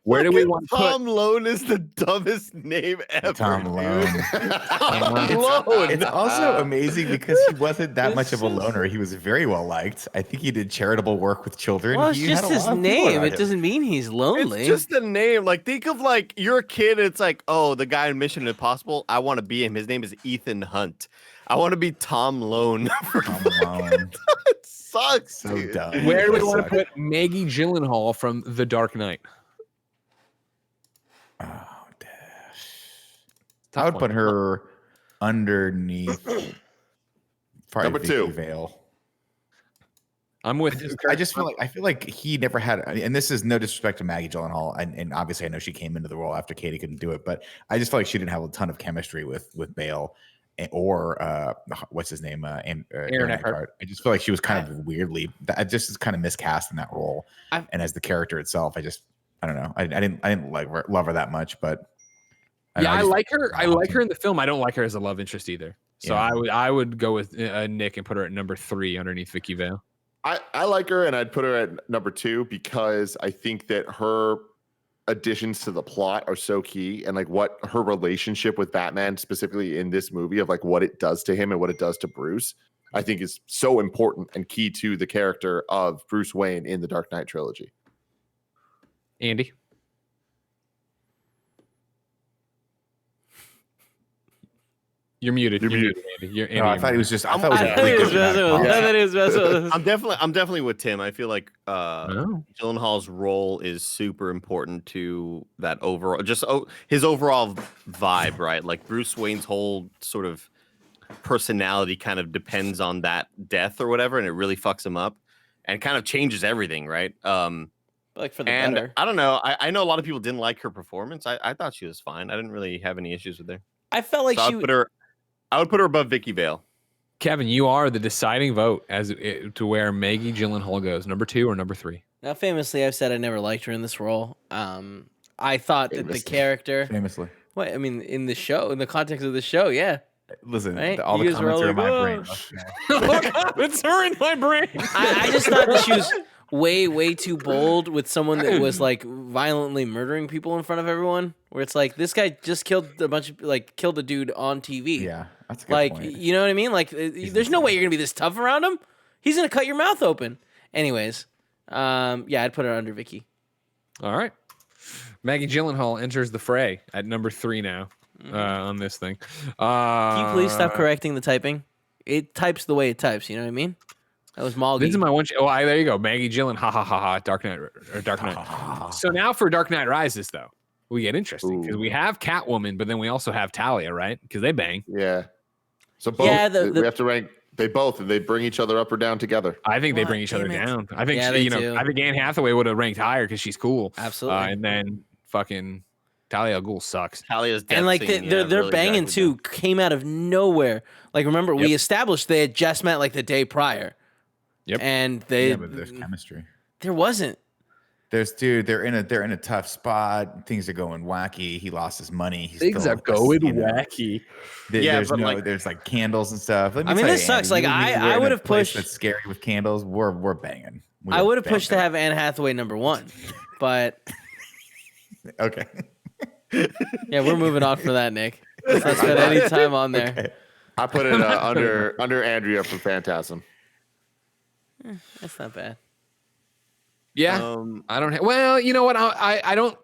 Where do we want to put? Tom Lone is the dumbest name ever. Tom Lone. Tom Lone. It's also amazing because he wasn't that much of a loner. He was very well liked. I think he did charitable work with children. Well, it's He just had a his lot of people name. around It him. doesn't mean he's lonely. It's just a name. Like, think of like you're a kid. And it's like, oh, the guy in Mission Impossible. I want to be him. His name is Ethan Hunt. I want to be Tom Lone. Tom Lone. It sucks. So dude. dumb. Where do we That want to sucks. put Maggie Gyllenhaal from The Dark Knight? Oh, I would put her underneath probably Number Vicky 2. Vale. I'm with. I feel like he never had, and this is no disrespect to Maggie Gyllenhaal, and obviously I know she came into the role after Katie couldn't do it, but I just feel like she didn't have a ton of chemistry with Bale or what's his name, Aaron Eckhart. I just feel like she was kind of weirdly, just is kind of miscast in that role, and as the character itself, I don't know, I didn't love her that much, but I like her. I like her in the film. I don't like her as a love interest either. So Yeah. I would go with Nick and put her at number 3 underneath Vicky Vale. I like her, and I'd put her at number 2 because I think that her additions to the plot are so key, and like what her relationship with Batman specifically in this movie of like what it does to him and what it does to Bruce, I think is so important and key to the character of Bruce Wayne in the Dark Knight trilogy. Andy. You're muted. You're muted, Andy. Andy, I thought it was just. I thought it was. I thought he was messing with us. I thought he was messing with us. I'm definitely with Tim. I feel like Gyllenhaal's role is super important to that overall, his overall vibe, right? Like Bruce Wayne's whole sort of personality kind of depends on that death or whatever, and it really fucks him up and kind of changes everything, right? Like for the And better. I don't know. I know a lot of people didn't like her performance. I thought she was fine. I didn't really have any issues with her. I felt like So she. I would put her above Vicky Vale. Kevin, you are the deciding vote to where Maggie Gyllenhaal goes. Number 2 or number 3? Now, famously, I've said I never liked her in this role. I thought that the character. Famously. What I mean in the show, in the context of the show, yeah. Listen, Right? all You the guys were comments all are in like, my brain. It's her in my brain. I just thought that she was way too bold with someone that was like violently murdering people in front of everyone. Where it's like this guy just killed a dude on TV. Yeah, that's a good Like, point. you know what I mean? Like, there's no way you're gonna be this tough around him. He's gonna cut your mouth open. Anyways, yeah, I'd put her under Vicky. All right. Maggie Gyllenhaal enters the fray at number 3 now on this thing. Can you please stop correcting the typing? It types the way it types. You know what I mean? That was Malgi. This is my one. There you go. Maggie Gyllenhaal. Ha ha ha ha. Dark Knight or Dark Knight. So now for Dark Knight Rises, though, we get interesting because we have Catwoman, but then we also have Talia, right? Because they bang. Yeah. So both we have to rank. They both, and they bring each other up or down together. I think they What? bring each other Damn it. down. I think Yeah, she, they do. I think Anne Hathaway would have ranked higher because she's cool. Absolutely. And then fucking Talia al Ghul sucks. Talia's death And like scene, they're really banging dragged me down. too came out of nowhere. Like remember we Yep. established they had just met like the day prior. Yep. And they Yeah, but there's chemistry. there wasn't. They're in a tough spot. Things are going wacky. He lost his money. He's Things still, are going you know, wacky. Yeah, there's but like- there's like candles and stuff. Let me I mean, tell this you, sucks. Andy, Like, you and me, I we're in would a have place pushed- That's scary with candles. We're banging. I would have pushed to have Anne Hathaway number 1. But Okay. yeah, we're moving on for that, Nick. Let's not spend any time on there. Okay. I put it under Andrea from Phantasm. That's not bad. Yeah. I don't. Well, you know what? I don't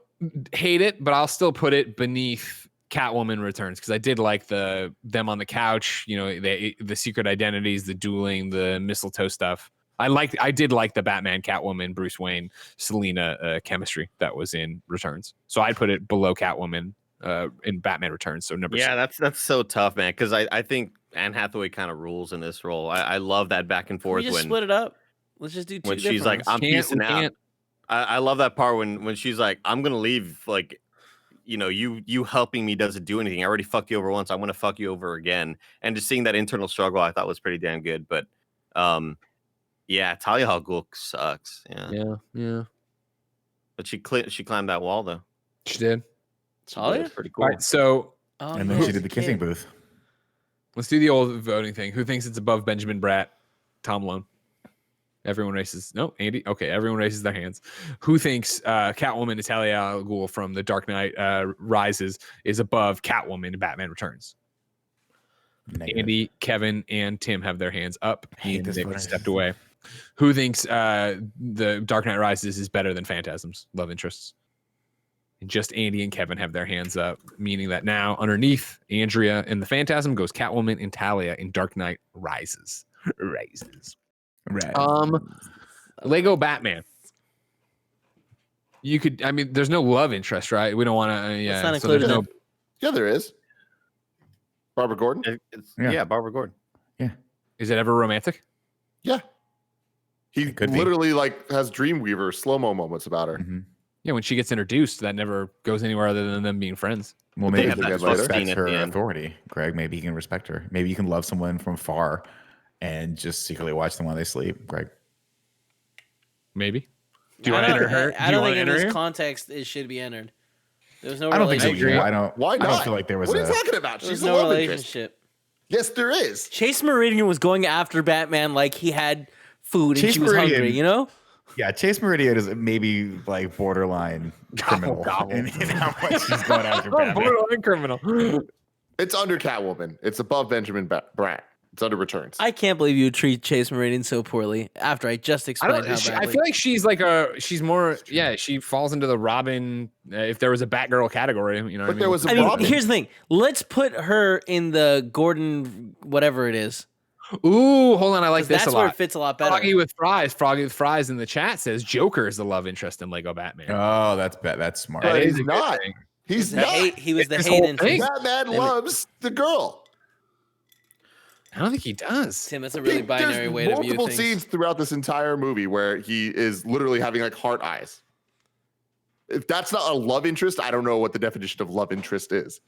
hate it, but I'll still put it beneath Catwoman Returns because I did like them on the couch. You know, the secret identities, the dueling, the mistletoe stuff. I did like the Batman, Catwoman, Bruce Wayne, Selina chemistry that was in Returns. So I'd put it below Catwoman in Batman Returns. So number 6. That's so tough, man. Because I think Anne Hathaway kind of rules in this role. I love that back and Can forth we just when split it up. Let's just do 2 when different she's like, ones. I'm piecing out. Can't. I love that part when she's like, I'm gonna leave. Like, you know, you helping me doesn't do anything. I already fucked you over once. I'm gonna fuck you over again. And just seeing that internal struggle, I thought was pretty damn good. But yeah, Talia al Ghul sucks. Yeah. But she climbed that wall though. She did. Talia? That's pretty cool. All right. So Oh, And then yeah, she did the kid. kissing booth. let's do the old voting thing. Who thinks it's above Benjamin Bratt, Tom Lone? Everyone raises. No, Andy. Okay, everyone raises their hands. Who thinks Catwoman Natalia al Ghul from The Dark Knight Rises is above Catwoman in Batman Returns? Negative. Andy, Kevin, and Tim have their hands up. hate And this Nick voting stepped system. away. Who thinks The Dark Knight Rises is better than Phantasm's love interests? And just Andy and Kevin have their hands up, meaning that now underneath Andrea and the Phantasm goes Catwoman and Talia in Dark Knight Rises. Right. Lego Batman. You could, I mean, there's no love interest, right? We don't want to, yeah. not So there's included. no, Yeah, there is. Barbara Gordon. Yeah. Barbara Gordon. is it ever romantic? Yeah. He It could be. literally like has Dreamweaver slow-mo moments about her. Mhm. Yeah, when she gets introduced, that never goes anywhere other than them being friends. Well, But maybe they he have can that later. respect scene at her the end. authority, Greg. Maybe he can respect her. Maybe you can love someone from far and just secretly watch them while they sleep, Greg. Maybe. Do you I want to don't- enter her? I Do you don't want think to in enter this her? context it should be entered. There's no I don't think so. relationship. Either. I don't. Why I not? don't feel like there was What are a. you talking about? There's She's a no love interest. relationship. Yes, there is. Chase Meridian was going after Batman like he had food and Chase she was Meridian- hungry, you know? Yeah, Chase Meridian is maybe like borderline criminal gobble. in how much he's going after Batman. Borderline criminal. It's under Catwoman. It's above Benjamin Bratt. It's under Returns. I can't believe you treat Chase Meridian so poorly after I just I explained how don't. badly. I feel like she's like she's more. Yeah, she falls into the Robin. If there was a Batgirl category, you know. What I But mean? there was a I mean, Robin. here's the thing. Let's put her in the Gordon, whatever it is. Ooh, hold on. I like 'Cause this that's a where lot. it fits a lot better. Froggy with fries in the chat says Joker is the love interest in Lego Batman. Oh, that's smart. But That he's is a good not. thing. He's The not. hate, he was the This hate whole interest. thing. Batman Damn it. loves the girl. I don't think he does. Tim, that's a really binary There's way to view multiple things. scenes throughout this entire movie where he is literally having like heart eyes. If that's not a love interest, I don't know what the definition of love interest is.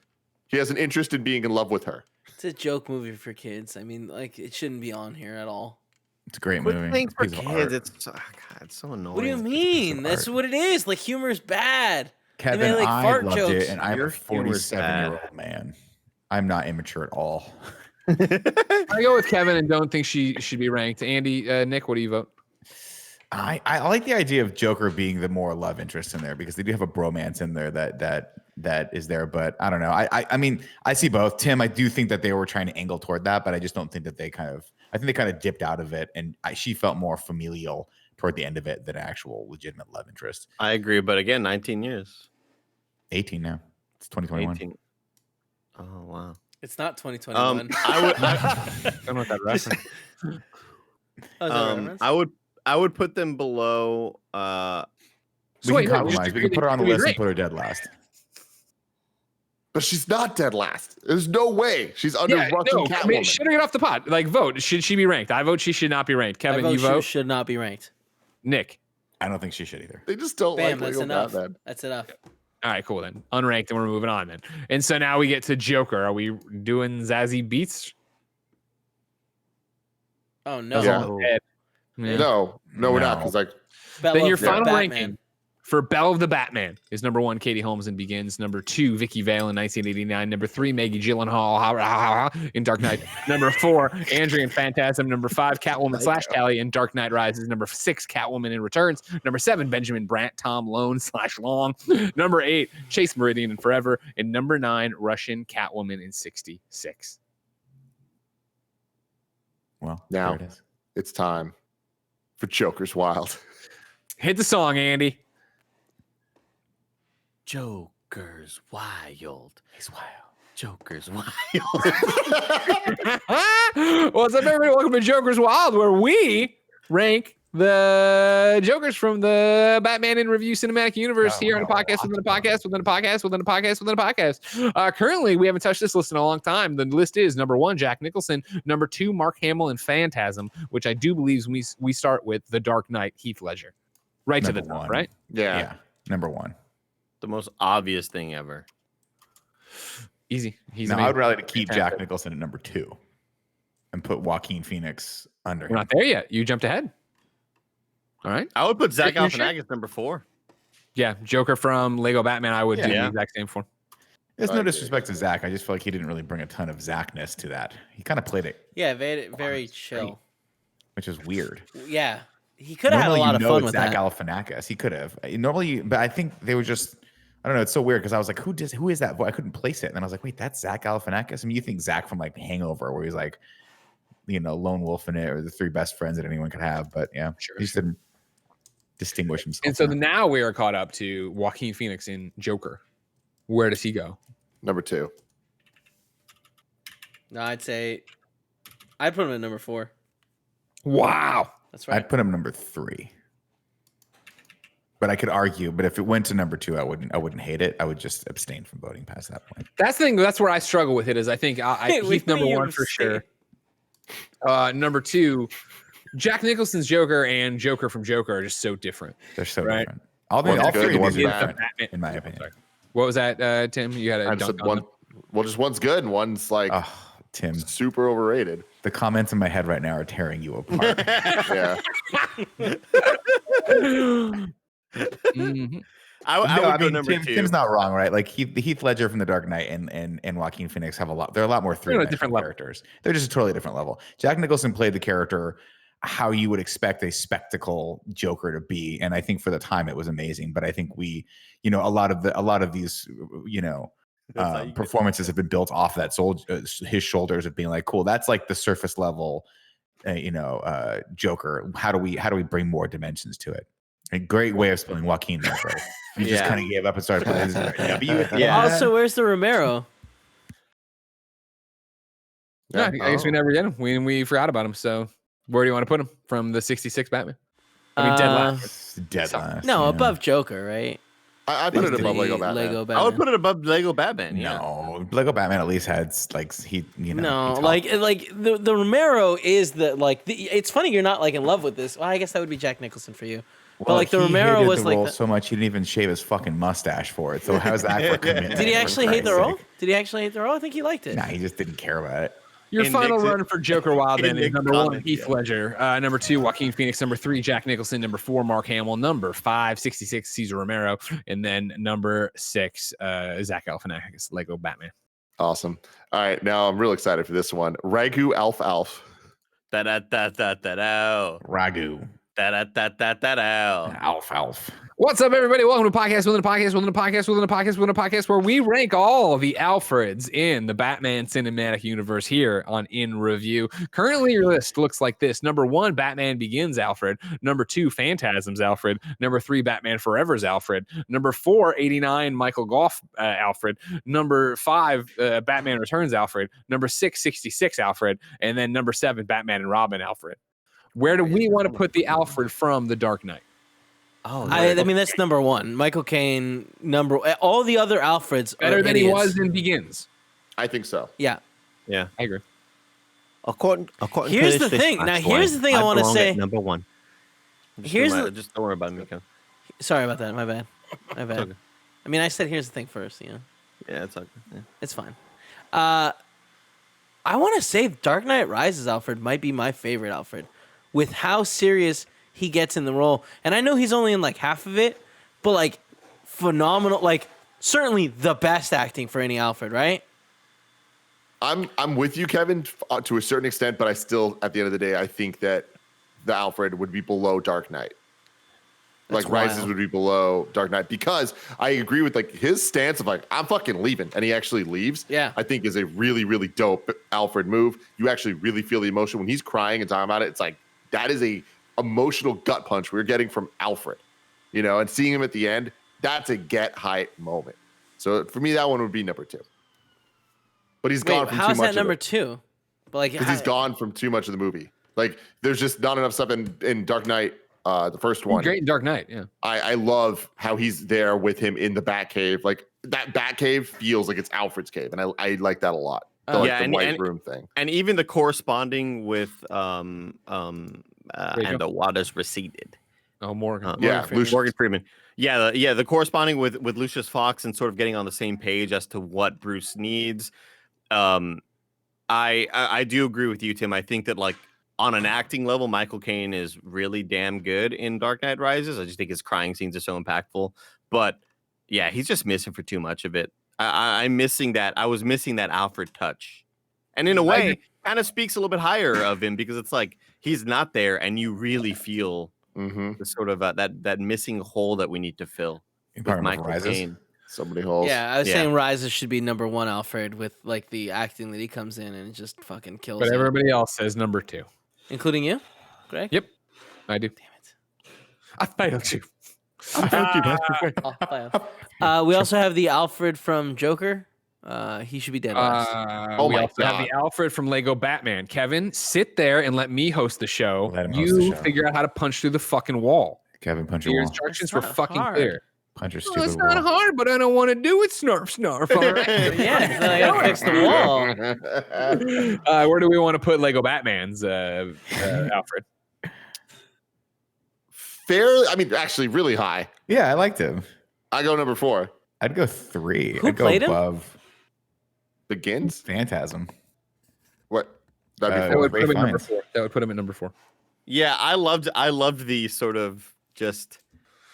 He has an interest in being in love with her. It's a joke movie for kids. I mean, like, it shouldn't be on here at all. It's a great Quit movie. playing for Piece of kids. art. It's God, it's so annoying. What do you piece mean? of That's art. what it is. Like, humor is bad. Kevin, made, like, I fart loved jokes. it, and I'm a Your humor's 47-year-old man. I'm not immature at all. I go with Kevin and don't think she should be ranked. Andy, Nick, what do you vote? I like the idea of Joker being the more love interest in there because they do have a bromance in there that is there. But I don't know. I mean, I see both. Tim, I do think that they were trying to angle toward that, but I just don't think that I think they kind of dipped out of it, and she felt more familial toward the end of it than actual legitimate love interest. I agree, but again, 19 years. 18 now. It's 2021. 18. Oh wow. It's not 2021. I would. I don't know what that reference. Oh, is that a reference? I would put them below. We So can wait, no, compromise. just- We can put her on the we list and agree. put her dead last. But she's not dead last. There's no way she's under Yeah, fucking no, Catwoman. I mean, should get off the pot. Like, vote. Should she be ranked? I vote she should not be ranked. I Kevin, vote you she vote. should not be ranked. Nick. I don't think she should either. They just don't Bam, like that's Lego enough. Batman. That's enough. All right, cool then. Unranked, and we're moving on then. And so now we get to Joker. Are we doing Zazie Beats? Oh, no. Yeah. Head. Yeah. No, we're not. No. Because like Belle Then your of the final Batman. ranking for Belle of the Batman is number 1, Katie Holmes in Begins. Number 2, Vicky Vale in 1989. Number 3, Maggie Gyllenhaal in Dark Knight. Number 4, Andrea in Phantasm. Number 5, Catwoman / Tally in Dark Knight Rises. Number 6, Catwoman in Returns. Number 7, Benjamin Brandt, Tom Lone / Long. Number 8, Chase Meridian in Forever. And number 9, Russian Catwoman in 66. Well, Now. there it is. it's time for Joker's Wild. Hit the song, Andy. Joker's wild. He's wild. Joker's wild. What's up, everybody? Welcome to Joker's Wild, where we rank the Jokers from the Batman in Review Cinematic Universe here on a podcast within a podcast within a podcast within a podcast within a podcast. Currently, we haven't touched this list in a long time. The list is number 1, Jack Nicholson. Number 2, Mark Hamill in Phantasm, which I do believe we start with The Dark Knight, Heath Ledger. Right to the Number top, one. right? Yeah. Number 1. The most obvious thing ever. Easy. He's No, I amazing. would rather keep Jack Fantastic. Nicholson at number 2 and put Joaquin Phoenix under We're him. not there yet. You jumped ahead. All right. I would put Zach You sure? Galifianakis number 4. Yeah, Joker from Lego Batman, I would do Yeah. the exact same for. There's I no agree. disrespect to Zach. I just feel like he didn't really bring a ton of Zachness to that. He kind of played it, Yeah, very chill. which is weird. Yeah. He could have had a lot of fun with Zach that. Galifianakis. He could have normally, but I think they were just. I don't know. It's so weird because I was like, who is that voice? I couldn't place it, and then I was like, wait, that's Zach Galifianakis. I mean, you think Zach from like Hangover, where he's like, lone wolf in it, or the three best friends that anyone could have, but yeah, he just didn't distinguish himself. And so now we are caught up to Joaquin Phoenix in Joker. Where does he go? Number 2. No, I'd put him at number 4. Wow. That's right. I'd put him number 3. But I could argue. But if it went to number 2, I wouldn't hate it. I would just abstain from voting past that point. That's the thing. That's where I struggle with it. Is I think Heath number 1 for sure. Number 2, Jack Nicholson's Joker and Joker from Joker are just so different. They're so right? different. All three of these are different, in my opinion. Sorry. What was that, Tim? You had I said one. Well, just one's good and one's like Tim, super overrated. The comments in my head right now are tearing you apart. Yeah. Mm-hmm. I would go number 2. Tim's not wrong, right? Like Heath Ledger from The Dark Knight and Joaquin Phoenix have they're a lot more three-dimensional characters. They're just a totally different level. Jack Nicholson played the character how you would expect a spectacle Joker to be, and I think for the time it was amazing. But I think a lot of these performances have been built off that his shoulders of being like, cool, that's like the surface level Joker. How do we bring more dimensions to it? A great way of spelling Joaquin there, right? You just kind of gave up and started playing his W at the end. Also, where's the Romero? Yeah, I guess we never did him. We forgot about him. So where do you want to put him from the 66 Batman? I mean, dead last. Dead last. No, above Joker, right? I put it above Lego Batman. I would put it above Lego Batman. Yeah. No, Lego Batman at least had the Romero is it's funny you're not like in love with this. Well, I guess that would be Jack Nicholson for you. But like the Romero was like so much he didn't even shave his fucking mustache for it. So how's that for commitment? Did he actually hate the role? I think he liked it. Nah, he just didn't care about it. Your final run for Joker Wild then is number 1, Heath Ledger. Number 2, Joaquin Phoenix. Number 3, Jack Nicholson. Number 4, Mark Hamill. Number 5, 66, Cesar Romero. And then number 6, Zach Galifianakis, Lego Batman. Awesome. All right, now I'm real excited for this one. Ragu Alf. Da-da-da-da-da-da. Ragu. Da-da-da-da-da-da. Alf. What's up, everybody? Welcome to Podcast Within a Podcast Within a Podcast Within a Podcast Within a Podcast, where we rank all the Alfreds in the Batman cinematic universe here on In Review. Currently, your list looks like this. Number 1, Batman Begins Alfred. Number 2, Phantasms Alfred. Number 3, Batman Forever's Alfred. Number 4, 89, Michael Goff Alfred. Number 5, Batman Returns Alfred. Number 6, 66 Alfred. And then number 7, Batman and Robin Alfred. Where do we want to put the Alfred from The Dark Knight? Oh, I mean that's number 1. Michael Caine all the other Alfreds better are than idiots. he was in Begins. I think so. Yeah. I agree. According here's to the this thing. Now story, here's the thing I want to say. Number 1. Just don't worry about me. Sorry about that. My bad. Okay. I mean, I said here's the thing first. Yeah, it's okay. Yeah. It's fine. I want to say Dark Knight Rises Alfred might be my favorite Alfred, with how serious he gets in the role. And I know he's only in like half of it, but like phenomenal, like certainly the best acting for any Alfred, right? I'm with you, Kevin, to a certain extent, but I still, at the end of the day, I think that the Alfred would be below Dark Knight. That's like Rises would be below Dark Knight, because I agree with like his stance of like, I'm fucking leaving, and he actually leaves. Yeah. I think is a really, really dope Alfred move. You actually really feel the emotion when he's crying and talking about it. It's like, that is a emotional gut punch we're getting from Alfred, and seeing him at the end, that's a get hype moment. So for me, that one would be number 2. But he's gone from too much. How's that number 2? But like, because he's gone from too much of the movie. Like, there's just not enough stuff in Dark Knight, the first one. Great in Dark Knight, yeah. I love how he's there with him in the Batcave. Like, that Batcave feels like it's Alfred's cave, and I like that a lot. The white room thing, and even the corresponding with and the waters receded. Oh, Morgan. Morgan Freeman. The corresponding with Lucius Fox and sort of getting on the same page as to what Bruce needs. I do agree with you, Tim. I think that like on an acting level, Michael Caine is really damn good in Dark Knight Rises. I just think his crying scenes are so impactful. But yeah, he's just missing for too much of it. I'm missing that. I was missing that Alfred touch, and in a way, kind of speaks a little bit higher of him, because it's like he's not there, and you really feel The sort of that missing hole that we need to fill with Part of Michael Rises? Caine. So many holes. Yeah, I was Yeah. saying Rises should be number 1, Alfred, with like the acting that he comes in and just fucking kills But it. everybody else says number 2. Including you, Greg? Yep, I do. Damn it. I failed you. We also have the Alfred from Joker. He should be dead last. Oh We my also have God. the Alfred from Lego Batman. Kevin, sit there and let me host the show. Let him host the show. Figure out how to punch through the fucking wall. Kevin, punch Your your wall. instructions It's were not fucking hard. clear. Punch your Well, stupid it's not wall. hard, but I don't want to do it. Snarf, snarf. All right. Yeah, so I gotta fix the wall. Where do we want to put Lego Batman's Alfred? Fairly, I mean, actually, really high. Yeah, I liked him. I go number 4. I'd go 3. Who I'd go played him? above Begins. Phantasm. What? That'd be That That 4. would put him at number Fines. 4. That would put him at number 4. Yeah, I loved the sort of just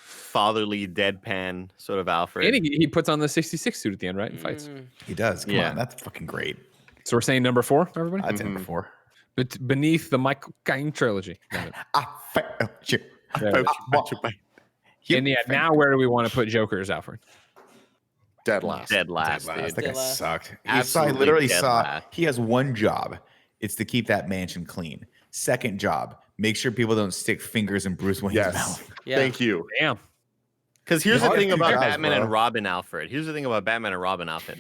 fatherly deadpan sort of Alfred. And he puts on the 66 suit at the end, right? And fights. He does. Come Yeah. on, that's fucking great. So we're saying number 4, everybody? I'd say number 4. But beneath the Michael Caine trilogy. Got it. I failed you. There. And yeah, now where do we want to put Joker's Alfred? Dead last. Dead last, That dude. guy Dead last. sucked. I Absolutely literally dead saw last. he has one job. It's to keep that mansion clean. Second job, make sure people don't stick fingers in Bruce Wayne's Yes. mouth. Yeah. Thank you. Damn. Because here's the Hard thing to about judge, Batman bro. and Robin Alfred. Here's the thing about Batman and Robin Alfred.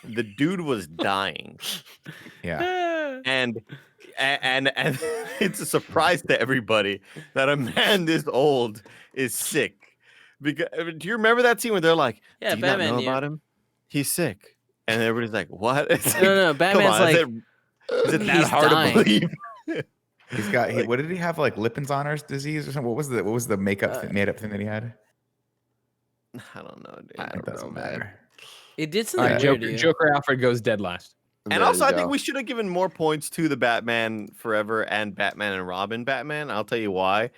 The dude was dying, Yeah. and it's a surprise to everybody that a man this old is sick. Because do you remember that scene where they're like, Yeah, "Do you not Batman, know yeah. about him? He's sick," and everybody's like, "What?" It's like, No, come Batman's on, like, is it that he's hard dying. to believe? He's got what did he have, like Lipin's disease or something? What was the makeup made up thing that he had? I don't know, dude. It doesn't matter. it did All something right, weird to you. Joker Alfred goes dead last. And There also, you I think go. we should have given more points to the Batman Forever and Batman and Robin Batman. I'll tell you why.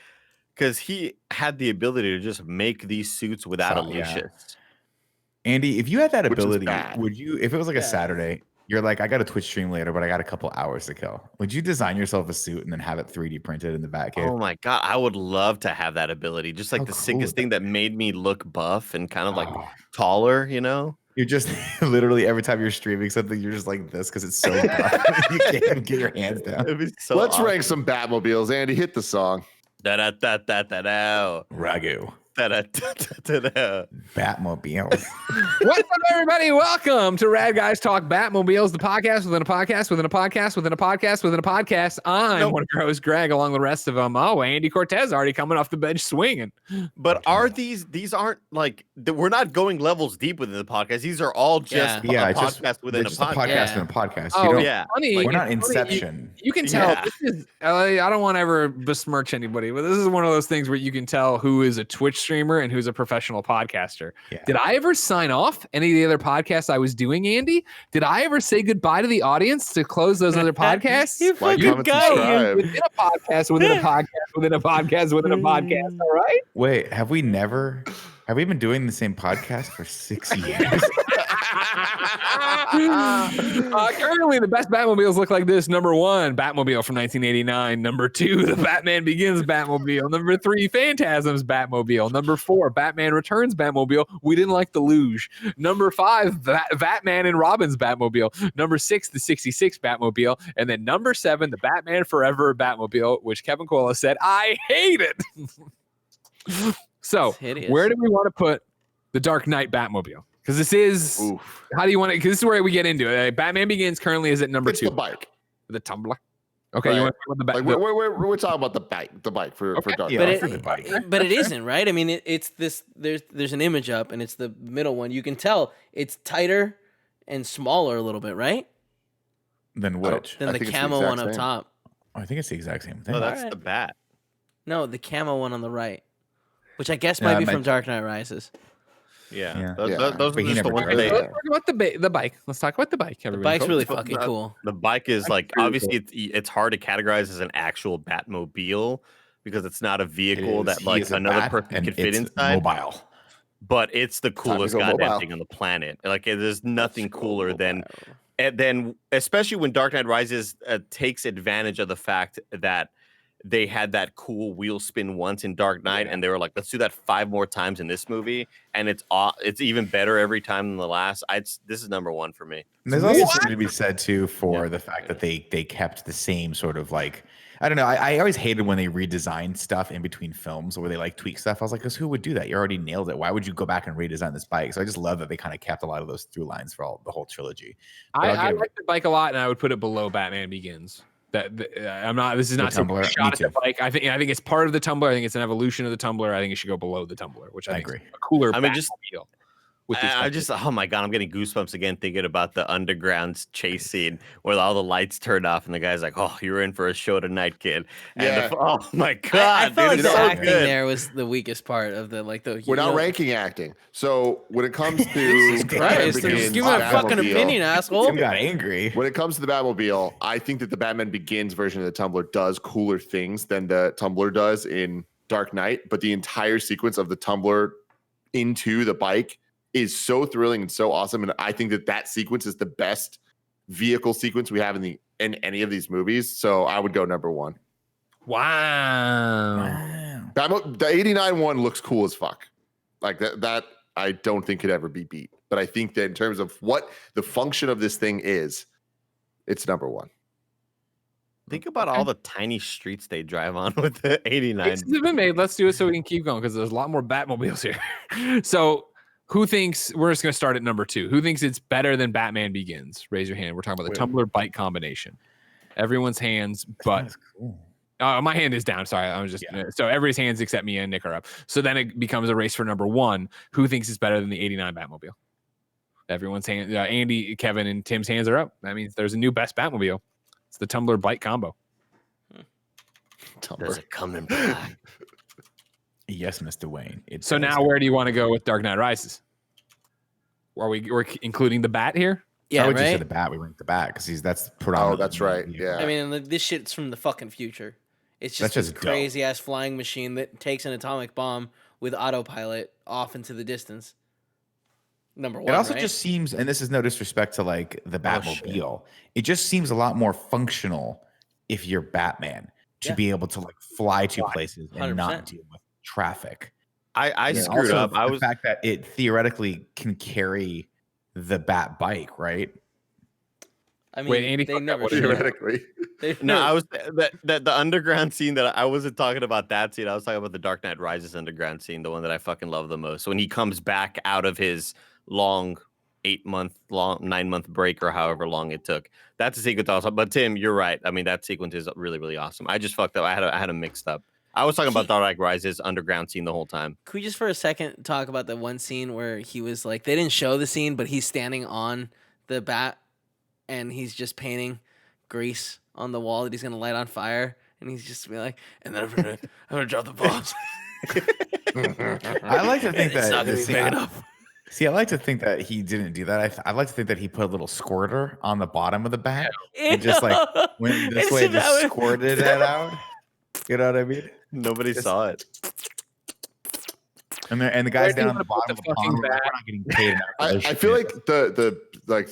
Because he had the ability to just make these suits without a Yeah. Lucius. Andy, if you had that Which is ability, bad. would you, if it was like a Saturday, you're like, I got a Twitch stream later, but I got a couple hours to kill. Would you design yourself a suit and then have it 3D printed in the Batcave? Oh my god, I would love to have that ability. Just like How the cool would sickest thing that that made me look buff and kind of like Oh. taller, you know? You're just literally every time you're streaming something, you're just like this because it's so tough. You can't even get your hands down. It'd be so Let's awesome. rank some Batmobiles. Andy, hit the song. Da-da-da-da-da-da. Ragu. Da-da-da-da-da-da. Batmobiles. What's up, everybody? Welcome to Rad Guys Talk Batmobiles, the podcast within a podcast within a podcast within a podcast within a podcast. I'm one of your hosts, Greg, along with the rest of them. Oh, Andy Cortez already coming off the bench swinging. But are these aren't like we're not going levels deep within the podcast. These are all just Yeah, a it's just- podcast within a It's just podcast. a podcast Yeah. and a podcast. Oh, You don't, yeah. Funny, we're it's not funny, Inception. You can tell. Yeah. This is, I don't want to ever besmirch anybody, but this is one of those things where you can tell who is a Twitch streamer and who's a professional podcaster. Yeah. Did I ever sign off any of the other podcasts I was doing, Andy? Did I ever say goodbye to the audience to close those other podcasts? You Like, fucking comment, guy. subscribe. Within a podcast, within a podcast, within a podcast, within a podcast. All right. Wait, have we been doing the same podcast for 6 years? Currently, the best Batmobiles look like this. Number 1, Batmobile from 1989. Number 2, the Batman Begins Batmobile. Number 3, Phantasms Batmobile. Number 4, Batman Returns Batmobile. We didn't like the luge. Number 5, Batman and Robin's Batmobile. Number 6, the 66 Batmobile. And then number 7, the Batman Forever Batmobile, which Kevin Cola said, I hate it. So, It's hideous. where do we want to put the Dark Knight Batmobile? Because this is, Oof. how do you want to, because this is where we get into it. Batman Begins currently is at number It's 2. the bike. The Tumbler. Okay, Right. you want to talk about the Like, back? we're talking about the bike for Okay. Dark Yeah, But Knight. for the bike. but it isn't, right? I mean, it's this. There's an image up, and it's the middle one. You can tell it's tighter and smaller a little bit, right? Then which? Than I the think it's the camo exact one up same. top. I think it's the exact same thing. No, that's Alright. the bat. No, the camo one on the right, which I guess Yeah, might be it might- from Dark Knight Rises. Yeah. Yeah. Those, Yeah. those But are he just the never ones drove they, it. Let's talk about the bike. Let's talk about the bike. The Everybody. bike's really But fucking that- cool. the bike is like very obviously it's hard to categorize as an actual Batmobile because it's not a vehicle It is. that He like is a another bat, person and can fit it's inside. Mobile. But it's the coolest to go goddamn mobile. thing on the planet. Like there's nothing cooler than, and then especially when Dark Knight Rises takes advantage of the fact that they had that cool wheel spin once in Dark Knight, and they were like, let's do that 5 more times in this movie, and it's even better every time than the last. This is number 1 for me. And there's also something to be said too for the fact that they kept the same sort of like, I don't know. I always hated when they redesigned stuff in between films where they like tweak stuff. I was like, because who would do that? You already nailed it. Why would you go back and redesign this bike? So I just love that they kind of kept a lot of those through lines for the whole trilogy. I like the bike a lot, and I would put it below Batman Begins. I'm not. This is not some shot at the bike. I think it's part of the Tumbler. I think it's an evolution of the Tumbler. I think it should go below the Tumbler, which I think agree. Is a cooler. I mean, just feel. Oh my god, I'm getting goosebumps again thinking about the underground chase scene where all the lights turned off and the guy's like, "Oh, you're in for a show tonight, kid." And oh my god, I felt like dude, the so acting good. there was the weakest part of the We're not ranking acting. So when it comes to Christ, give me a fucking opinion, asshole. Tim got angry. When it comes to the Batmobile, I think that the Batman Begins version of the Tumbler does cooler things than the Tumbler does in Dark Knight, but the entire sequence of the Tumbler into the bike is so thrilling and so awesome, and I think that sequence is the best vehicle sequence we have in any of these movies. So I would go number 1. Wow. The 89 one looks cool as fuck. Like that I don't think could ever be beat. But I think that in terms of what the function of this thing is, it's number 1. Think about all the tiny streets they drive on with the 89. It's been made. Let's do it so we can keep going because there's a lot more Batmobiles here. So who thinks we're just going to start at number 2? Who thinks it's better than Batman Begins? Raise your hand. We're talking about the Tumbler bike combination. Everyone's hands, but cool. My hand is down. Sorry, I was just so everybody's hands except me and Nick are up. So then it becomes a race for number 1. Who thinks it's better than the 89 Batmobile? Everyone's hand. Andy, Kevin, and Tim's hands are up. That means there's a new best Batmobile. It's the Tumbler bike combo. Does it come in black? Yes, Mr. Wayne. So now where do you want to go with Dark Knight Rises? We're including the Bat here? Yeah, I would right? just say the Bat. We ranked the Bat because that's predominant. Oh, that's right. Yeah. I mean, this shit's from the fucking future. It's just this crazy ass flying machine that takes an atomic bomb with autopilot off into the distance. Number 1. It also just seems, and this is no disrespect to like the Batmobile, it just seems a lot more functional if you're Batman to be able to like fly to places and 100%. not deal with traffic. I screwed also, up. The fact that it theoretically can carry the Bat bike, right? I mean, Wait, Andy, they never theoretically. No, I was the underground scene that I wasn't talking about that scene. I was talking about the Dark Knight Rises underground scene, the one that I fucking love the most. When he comes back out of his long 9-month break or however long it took. That's a sequence also. But Tim, you're right. I mean, that sequence is really, really awesome. I just fucked up. I had them mixed up. I was talking about Dark Knight Rises underground scene the whole time. Could we just for a second talk about the one scene where he was like, they didn't show the scene, but he's standing on the bat and he's just painting grease on the wall that he's gonna light on fire, and he's just be like, and then I'm gonna drop the bombs. I like to think It's not that gonna be big enough. I like to think that he didn't do that. I like to think that he put a little squirter on the bottom of the bat and just like went this way, just squirted it out. You know what I mean? Nobody saw it. And the guys down on the bottom of the pond, we're not getting paid enough. I feel like the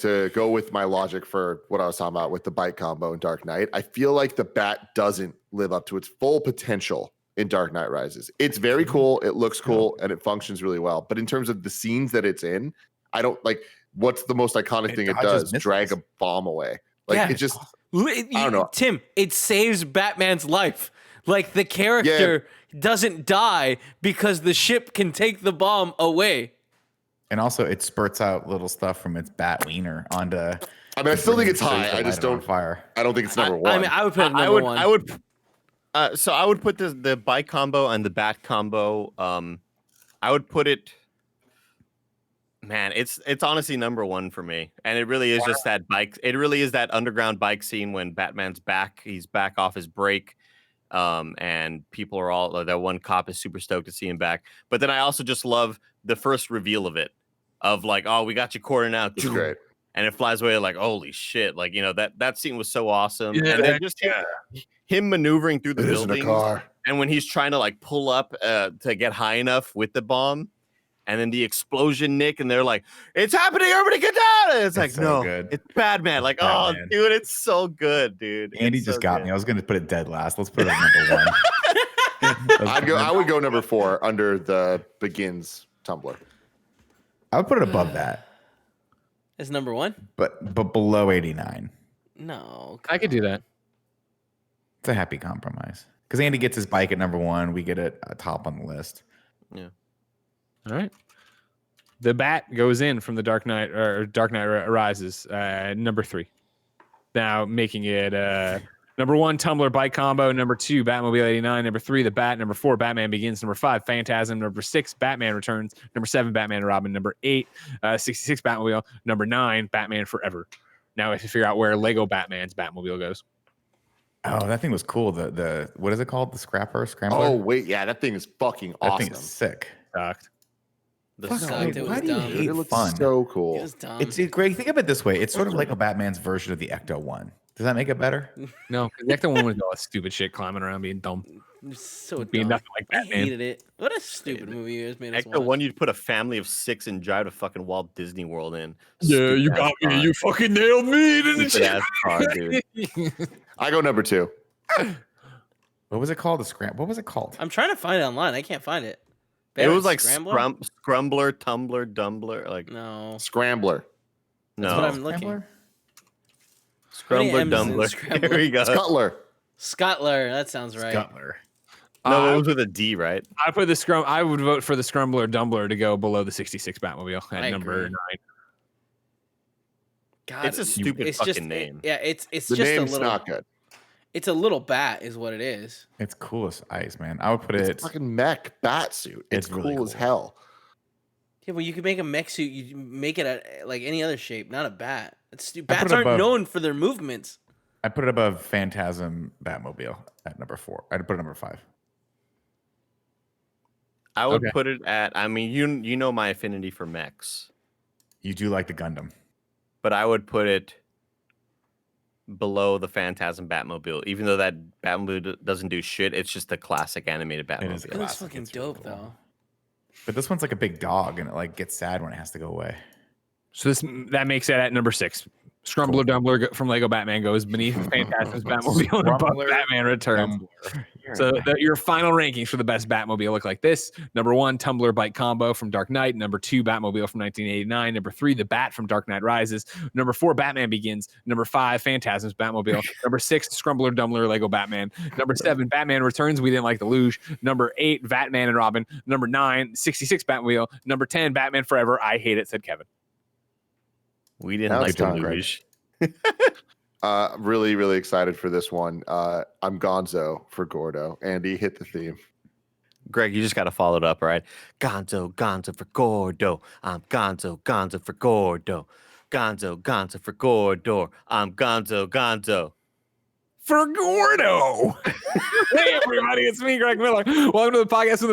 to go with my logic for what I was talking about with the bike combo in Dark Knight, I feel like the Bat doesn't live up to its full potential in Dark Knight Rises. It's very cool, it looks cool, and it functions really well. But in terms of the scenes that it's in, I don't like what's the most iconic thing it does? Drag a bomb away. Like it just I don't know. Tim, it saves Batman's life. Like the character doesn't die because the ship can take the bomb away. And also, it spurts out little stuff from its bat wiener onto. I mean, I still think it's high. I just don't. Fire. I don't think it's number 1. I mean, I would put it number 1. I would. So I would put the bike combo and the bat combo. I would put it. Man, it's honestly number 1 for me, and it really is just that bike. It really is that underground bike scene when Batman's back. He's back off his break. And people are all that one cop is super stoked to see him back. But then I also just love the first reveal of it, of like, oh, we got you cornered out, great. And it flies away like, holy shit, like that scene was so awesome. Yeah, and then just him maneuvering through the It isn't a buildings, car. and when he's trying to like pull up to get high enough with the bomb, And then the explosion, Nick, and they're like, "It's happening! Everybody get down!" And it's like, so no, good. it's Batman. Like, Batman. oh, dude, it's so good, dude. Andy It's just so got good. me. I was going to put it dead last. Let's put it at number 1. I would go number 4 under the Begins Tumblr. I would put it above that, It's number 1. but below 89. No, I could do that. It's a happy compromise because Andy gets his bike at number 1. We get it top on the list. Yeah. All right. The Bat goes in from the Dark Knight Rises, number 3. Now making it number 1, Tumblr bike combo. Number 2, Batmobile 89. Number 3, The Bat. Number 4, Batman Begins. Number 5, Phantasm. Number 6, Batman Returns. Number 7, Batman and Robin. Number 8, 66 Batmobile. Number 9, Batman Forever. Now we have to figure out where Lego Batman's Batmobile goes. Oh, that thing was cool. The what is it called? The Scrambler? Oh wait, yeah, that thing is fucking that awesome. thing is sick. Sucked. Fuck, sucked. It was why do you dumb. hate It looks fun? so It cool. was dumb. It's great. Think of it this way. It's sort of like a Batman's version of the Ecto one. Does that make it better? No, because the Ecto one was all that stupid shit climbing around being dumb. It's so Being dumb. nothing like I Batman. hated it. What a stupid movie you guys made us Ecto watch. one, you'd put a family of 6 and drive to fucking Walt Disney World in. Yeah, you Stupid-ass got me. car. You fucking nailed me, didn't Stupid-ass car, dude. you? I go number 2. What was it called? What was it called? I'm trying to find it online. I can't find it. It was like Scrambler? Scrumbler, Tumbler, Dumbler. Like, No. Scrambler. That's what no. I'm looking. Scrambler? Scrumbler, M's in Dumbler. Scrambler? There we go. Scuttler. Scottler. That sounds right. Scuttler. No, it was with a D, right? I put the I would vote for the Scrumbler Dumbler to go below the 66 Batmobile at I number agree. 9. God, It's a stupid it's fucking just, name. it's The just a name's little. not good. It's a little bat, is what it is. It's cool as ice, man. I would put It's a it. fucking mech bat suit. It's It's really cool as cool. hell. Yeah, well, you can make a mech suit. You make it like any other shape, not a bat. I put Bats it aren't above- known for their movements. I put it above Phantasm Batmobile at number 4. I'd put it number 5. I would Okay. put it at, I mean, you know my affinity for mechs, You do like the Gundam. but I would put it below the Phantasm Batmobile. Even though that Batmobile doesn't do shit, it's just a classic animated It is It Batmobile. looks classic. fucking It's really dope, cool. though. But this one's like a big dog, and it like gets sad when it has to go away. So that makes it at number 6. Scrumbler Dumbler from Lego Batman goes beneath Phantasm's Batmobile and above Scrumbler Batman Returns. Dumbler. So your final rankings for the best Batmobile look like this. Number 1, Tumbler bike combo from Dark Knight. Number 2, Batmobile from 1989. Number 3, The Bat from Dark Knight Rises. Number 4, Batman Begins. Number 5, Phantasm's Batmobile. Number 6, Scrumbler Dumbler Lego Batman. Number 7, Batman Returns. We didn't like the luge. Number 8, Batman and Robin. Number 9, 66 Batmobile. Number 10, Batman Forever. I hate it, said Kevin. We didn't That was like the good time, Greg. luge. Really, really excited for this one. I'm Gonzo for Gordo. Andy, hit the theme. Greg, you just got to follow it up, all right? Gonzo, Gonzo for Gordo. I'm Gonzo, Gonzo for Gordo. Gonzo, Gonzo for Gordo. I'm Gonzo, Gonzo. For Gordo. Hey, everybody, it's me, Greg Miller. Welcome to the podcast,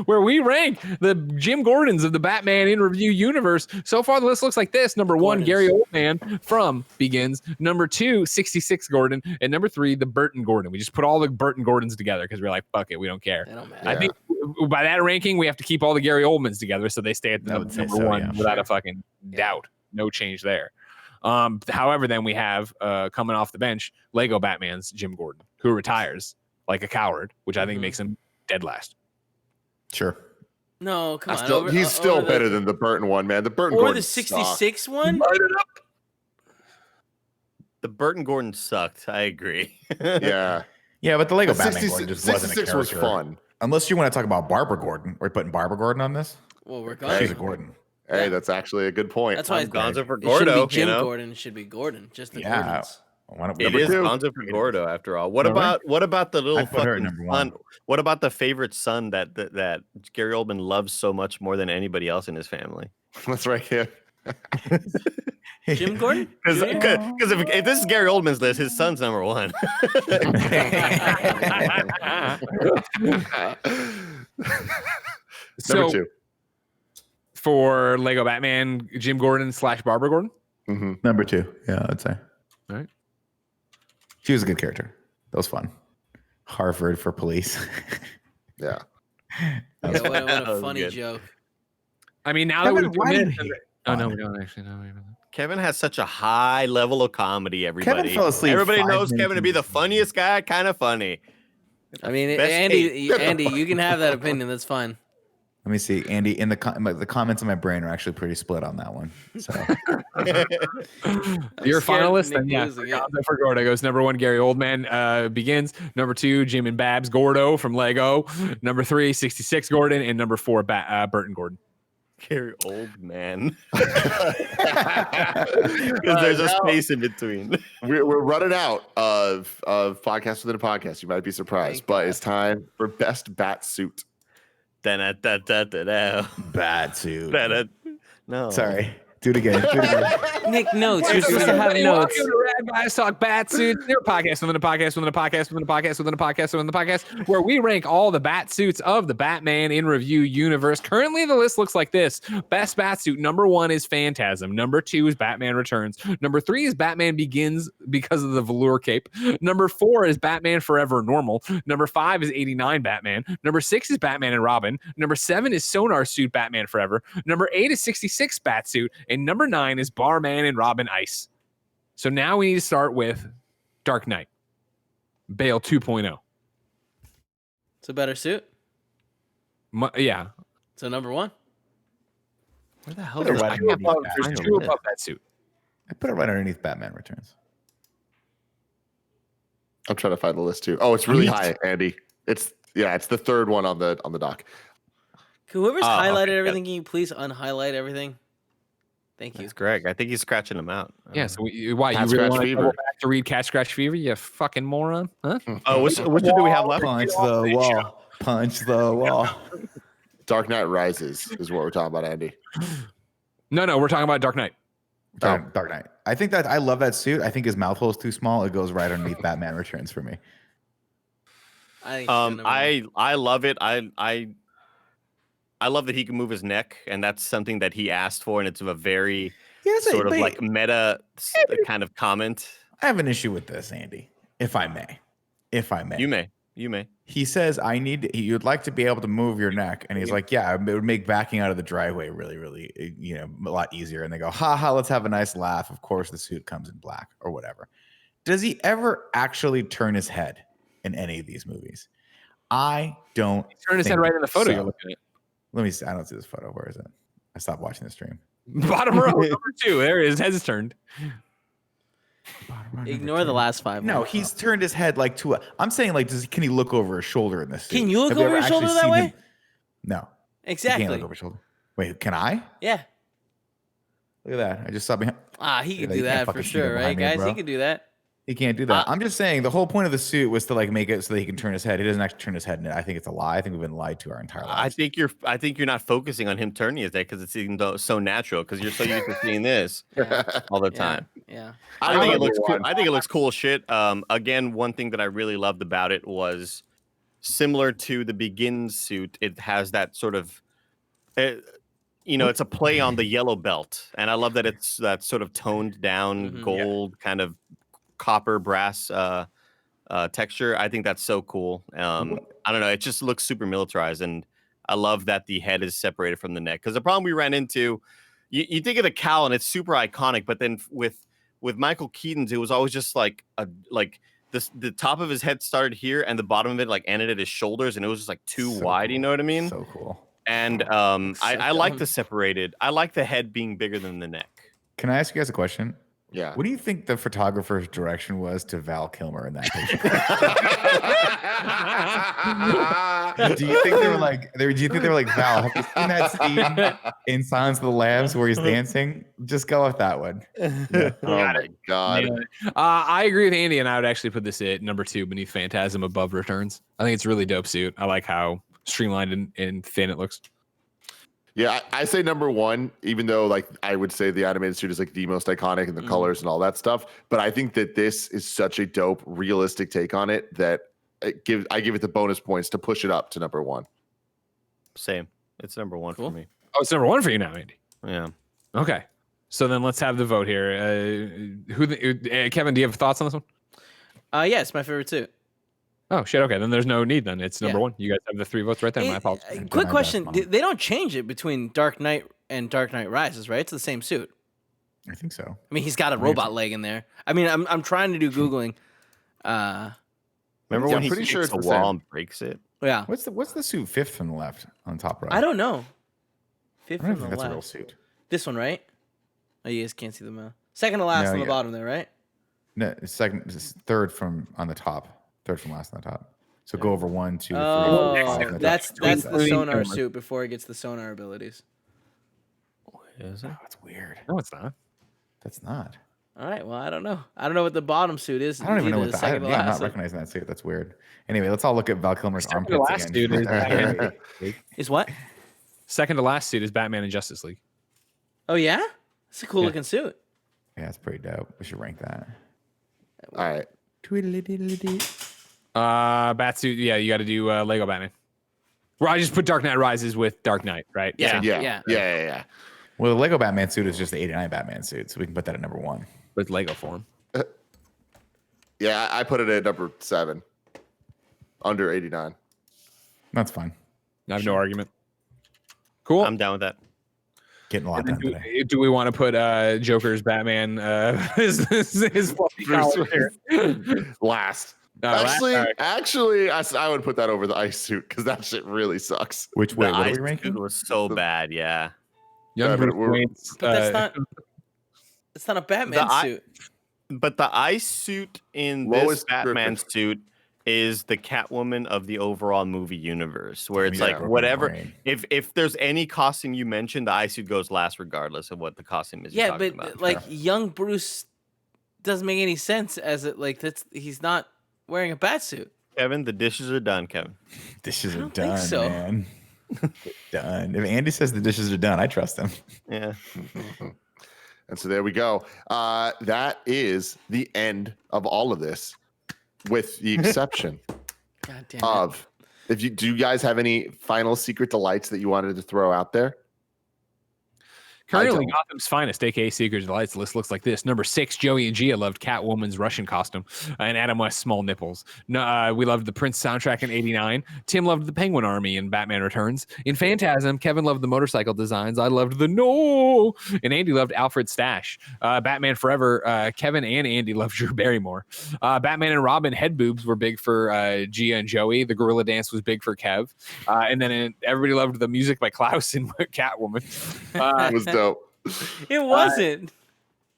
where we rank the Jim Gordons of the Batman in Review universe. So far, the list looks like this. Number 1, Gary Oldman from Begins. Number 2, 66 Gordon. And number 3, the Burton Gordon. We just put all the Burton Gordons together because we're like, fuck it, we don't care. They don't matter. I think by that ranking, we have to keep all the Gary Oldmans together so they stay at the I would say number so, 1 yeah. without a fucking doubt. No change there. However, then we have coming off the bench, Lego Batman's Jim Gordon, who retires like a coward, which I think makes him dead last. Sure. No, come on. He's still better than the Burton one, man. The Burton Or Gordon the 66 one? The Burton Gordon sucked. I agree. Yeah. Yeah, but the Lego The Batman Gordon just wasn't a 66 was character. fun. Unless you want to talk about Barbara Gordon. We're putting Barbara Gordon on this. Well, we're She's going. a Gordon. Hey, that's actually a good point. That's why I'm Gonzo for it shouldn't Gordo, be Jim you know? Gordon. It should be Gordon. Just the Yeah. Gordons. Why don't It number is 2? Gonzo for Gordo after all. What All right. about the little I'd put her at fucking number son? 1. What about the favorite son that Gary Oldman loves so much more than anybody else in his family? That's right here. Jim Gordon? Because Junior? if this is Gary Oldman's list, his son's number 1. So Number 2. for Lego Batman, Jim Gordon / Barbara Gordon. Mm-hmm. Number 2. Yeah, I'd say. All right. She was a good character. That was fun. Harvard for police. Yeah. What a That was funny good. joke. I mean, now that Kevin, we've why do you committed, hate oh no, fun? we don't actually know. Kevin has such a high level of comedy. Everybody, fell asleep everybody 5 knows minutes Kevin to be into the this movie. funniest guy. Kind of funny. I mean, Best Andy, you can have that opinion. That's fine. Let me see, Andy. In the comments in my brain are actually pretty split on that one. So Your scared final of list, Nick then yeah. losing it. For Gordo goes number 1, Gary Oldman begins. Number 2, Jim and Babs Gordo from Lego. Number 3, 66 Gordon, and number 4, Burton Gordon. Gary Oldman. Because there's a space in between. We're running out of podcasts within a podcast. You might be surprised, Thank but God. it's time for best bat suit. Da-da-da-da-da-da. bad suit. No. Sorry. Do it again. Nick, notes. You're supposed to have Everybody, notes. welcome to Rad Guys Talk Bat Suits. They're a podcast within a podcast within a podcast within a podcast within a podcast within a podcast, where we rank all the bat suits of the Batman in Review universe. Currently, the list looks like this: best bat suit. Number 1 is Phantasm. Number 2 is Batman Returns. Number 3 is Batman Begins because of the velour cape. Number 4 is Batman Forever Normal. Number 5 is 89 Batman. Number 6 is Batman and Robin. Number 7 is Sonar Suit Batman Forever. Number 8 is 66 Bat Suit. And number 9 is Barman and Robin Ice. So now we need to start with Dark Knight. Bale 2.0. It's a better suit. Yeah. So number 1. Where the hell There's did right I underneath find There's Batman. 2 this? above that suit. I put it right underneath Batman Returns. I'm trying to find the list too. Oh, it's really high, Andy. It's the third one on the doc. Whoever's Oh, highlighted okay, everything, can you please unhighlight everything? Thank you. It's Greg. I think he's scratching them out. Yeah, so why Cat you really Scratch want to Fever. go back to read Cat Scratch Fever, you fucking moron? Huh? Oh, which one do we have left? Punch the wall. Punch the wall. Dark Knight Rises is what we're talking about, Andy. No, we're talking about Dark Knight. Dark Knight. I think that I love that suit. I think his mouth hole is too small. It goes right underneath Batman Returns for me. I think it's number 1. I love it. I love that he can move his neck, and that's something that he asked for, and it's a very sort of like meta kind of comment. I have an issue with this, Andy. If I may. You may. He says, you'd like to be able to move your neck. And he's like, yeah, it would make backing out of the driveway really, really, a lot easier. And they go, let's have a nice laugh. Of course, the suit comes in black or whatever. Does he ever actually turn his head in any of these movies? I don't. Turn his head right in the photo you're looking at. Let me see. I don't see this photo. Where is it? I stopped watching the stream. Bottom row, number 2. There it is. Head is turned. Ignore the last 5. No, he's turned his head like to I'm saying like, can he look over his shoulder in this suit? Can you look Have over ever his shoulder actually that seen way? him? No. You can't Exactly. look over his shoulder. Wait, can I? Yeah. Look at that. I just saw behind. He could You do can't that for fucking see sure, him right, behind me, guys? bro. He could do that. He can't do that. I'm just saying the whole point of the suit was to like make it so that he can turn his head. He doesn't actually turn his head. And I think it's a lie. I think we've been lied to our entire lives. I think you're not focusing on him turning his head because it's even so natural because you're so used to seeing this all the time. Yeah. I think it looks cool. I think it looks cool as shit. Again, one thing that I really loved about it was similar to the Begin suit. It has that sort of, it's a play on the yellow belt, and I love that it's that sort of toned down gold kind of copper brass texture. I think that's so cool. I don't know. It just looks super militarized, and I love that the head is separated from the neck. Because the problem we ran into, you think of the cowl and it's super iconic, but then with Michael Keaton's, it was always just like the top of his head started here and the bottom of it like ended at his shoulders, and it was just like too wide. Cool. You know what I mean? So cool. And I like the separated. I like the head being bigger than the neck. Can I ask you guys a question? Yeah. What do you think the photographer's direction was to Val Kilmer in that picture? Do you think they were like, Val, have you seen that scene in Silence of the Lambs where he's dancing? Just go with that one. Yeah. Oh my God. Yeah. I agree with Andy, and I would actually put this at number 2 beneath Phantasm above Returns. I think it's a really dope suit. I like how streamlined and thin it looks. Yeah, I say number 1, even though like I would say the animated suit is like the most iconic and the colors and all that stuff. But I think that this is such a dope, realistic take on it that I give it the bonus points to push it up to number 1. Same. It's number 1 for me. Oh, it's number 1 for you now, Andy. Yeah. Okay. So then let's have the vote here. Kevin, do you have thoughts on this one? Yeah, it's my favorite suit. Oh shit. Okay, then there's no need. Then it's number Yeah. 1. You guys have the 3 votes right there. My apologies. Quick my question: best, Mom. They don't change it between Dark Knight and Dark Knight Rises, right? It's the same suit. I think so. I mean, he's got a robot leg in there. I mean, I'm trying to do googling. Remember Yeah, when I'm he pretty kicks sure it's the the wall same. and breaks it? Yeah, What's the suit 5th from the left on top right? I don't know. Fifth I don't from think the that's a real left. suit. This one, right? Oh, you guys can't see the mouth. Second to last No, on the yeah. bottom there, right? No, it's third from on the top. Third from last on the top. So go over 1, 2, 3, 4, Oh, 5. and then that's touch between the those. sonar cameras. suit before it gets the sonar abilities. Is it? Oh, that's weird. No, it's not. That's not. All right, well, I don't know. I don't know what the bottom suit is. I don't even know either what second to I'm not last. recognizing that suit. That's weird. Anyway, let's all look at Val Kilmer's Second to armpits last again. dude is Batman. Is what? Second to last suit is Batman in Justice League. Oh yeah, it's a cool Yeah. looking suit. Yeah, it's pretty dope. We should rank that. All right. Batsuit. Yeah, you got to do Lego Batman. Well, I just put Dark Knight Rises with Dark Knight, right? Yeah. Yeah. Well, the Lego Batman suit is just the 89 Batman suit, so we can put that at number 1. With Lego form. Yeah, I put it at number 7. Under 89. That's fine. I have no argument. Cool. I'm down with that. Getting a lot done today. Do we want to put Joker's Batman his fluffy Bruce collar here? Last. Last? All right. Actually, I would put that over the ice suit because that shit really sucks. Which way? The What are ice we ranking? suit was so bad. Yeah. Young Yeah, but Bruce we're- Wayne's, But that's not. It's not a Batman The eye- suit. But the ice suit in Lois this Batman Griffith. suit is the Catwoman of the overall movie universe, where it's Yeah. like whatever. Brain. If there's any costume you mention, the ice suit goes last, regardless of what the costume is. Yeah, you're but talking about. like young Bruce doesn't make any sense as it like he's not wearing a bat suit. Kevin, the dishes are done. Kevin, Dishes are don't think done, so. man. Done. If Andy says the dishes are done, I trust him. yeah. And so there we go. That is the end of all of this, with the exception God damn it. of do you guys have any final secret delights that you wanted to throw out there? Currently, don't. Gotham's finest, aka Secret Delights list looks like this. Number 6, Joey and Gia loved Catwoman's Russian costume, and Adam West's small nipples. No, we loved the Prince soundtrack in '89. Tim loved the Penguin Army in Batman Returns. In Phantasm, Kevin loved the motorcycle designs. I loved the No, and Andy loved Alfred's stash. Batman Forever, Kevin and Andy loved Drew Barrymore. Batman and Robin head boobs were big for Gia and Joey. The Gorilla Dance was big for Kev, and then everybody loved the music by Klaus and Catwoman. It was dope. It wasn't.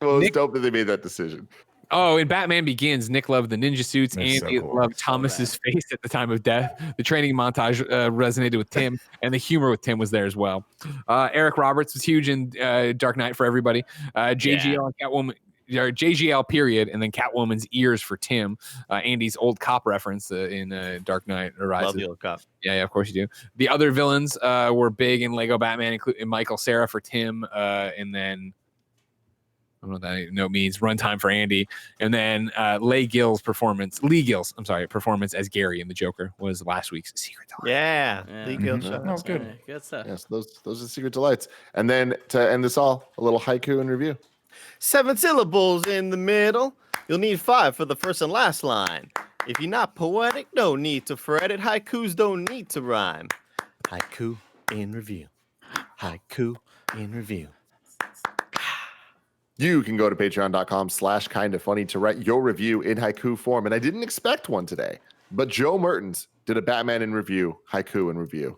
Well, it was Nick- dope that they made that decision. Oh, in Batman Begins, Nick loved the ninja suits. That's so Andy cool. loved Thomas's face at the time of death. The training montage resonated with Tim, and the humor with Tim was there as well. Eric Roberts was huge in Dark Knight for everybody. JGL and Catwoman, or JGL period, and then Catwoman's ears for Tim. Andy's old cop reference in Dark Knight Rises. Love the old cop. Yeah, of course you do. The other villains were big in Lego Batman, including Michael Cera for Tim, and then I don't know what that note means. Runtime for Andy, and then Lee Gill's performance as Gary in the Joker was last week's Secret Delight. Yeah. Yeah. Lee Gill Mhm. show. That was good. Yeah, good stuff. Yes, those are secret delights. And then to end this all, a little haiku and review. 7 syllables in the middle. You'll need 5 for the first and last line. If you're not poetic, no need to fret it. Haikus don't need to rhyme. Haiku in review. Haiku in review. You can go to patreon.com/kindafunny to write your review in haiku form. And I didn't expect one today, but Joe Mertens did a Batman in review, haiku in review.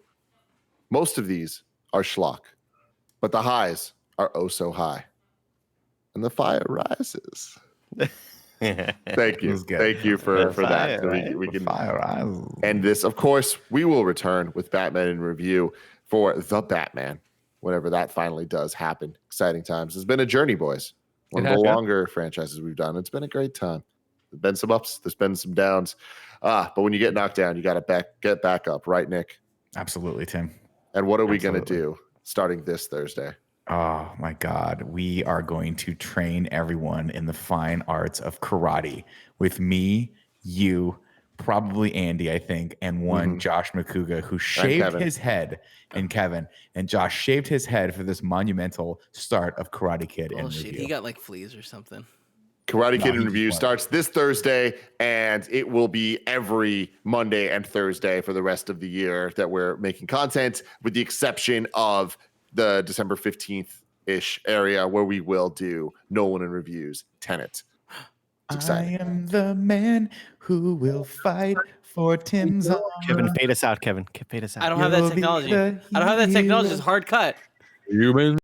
Most of these are schlock, but the highs are oh so high. And the fire rises. Thank you. was good. Thank you for that. Fire, So right? we can Fire eyes. end this. Of course, we will return with Batman in review for The Batman, whenever that finally does happen. Exciting times. It's been a journey, boys. One It of the has, yeah. longer franchises we've done. It's been a great time. There's been some ups, there's been some downs. But when you get knocked down, you got to get back up, right, Nick? Absolutely, Tim. And what are we going to Absolutely. do starting this Thursday? Oh my God. We are going to train everyone in the fine arts of karate with me, you, probably Andy, I think, and one Josh McCouga who shaved Kevin. his head, and Kevin. And Josh shaved his head for this monumental start of Karate Kid. Oh in shit, review. he got like fleas or something. Karate Kid in he's Review smart. starts this Thursday, and it will be every Monday and Thursday for the rest of the year that we're making content, with the exception of the December 15th-ish area where we will do Nolan and Reviews Tenet. It's exciting. I am the man who will fight for Tim's honor. Kevin, fade us out, Kevin. Fade us out. I don't have that You'll be technology. the I don't have that technology. hero. It's hard cut. Human.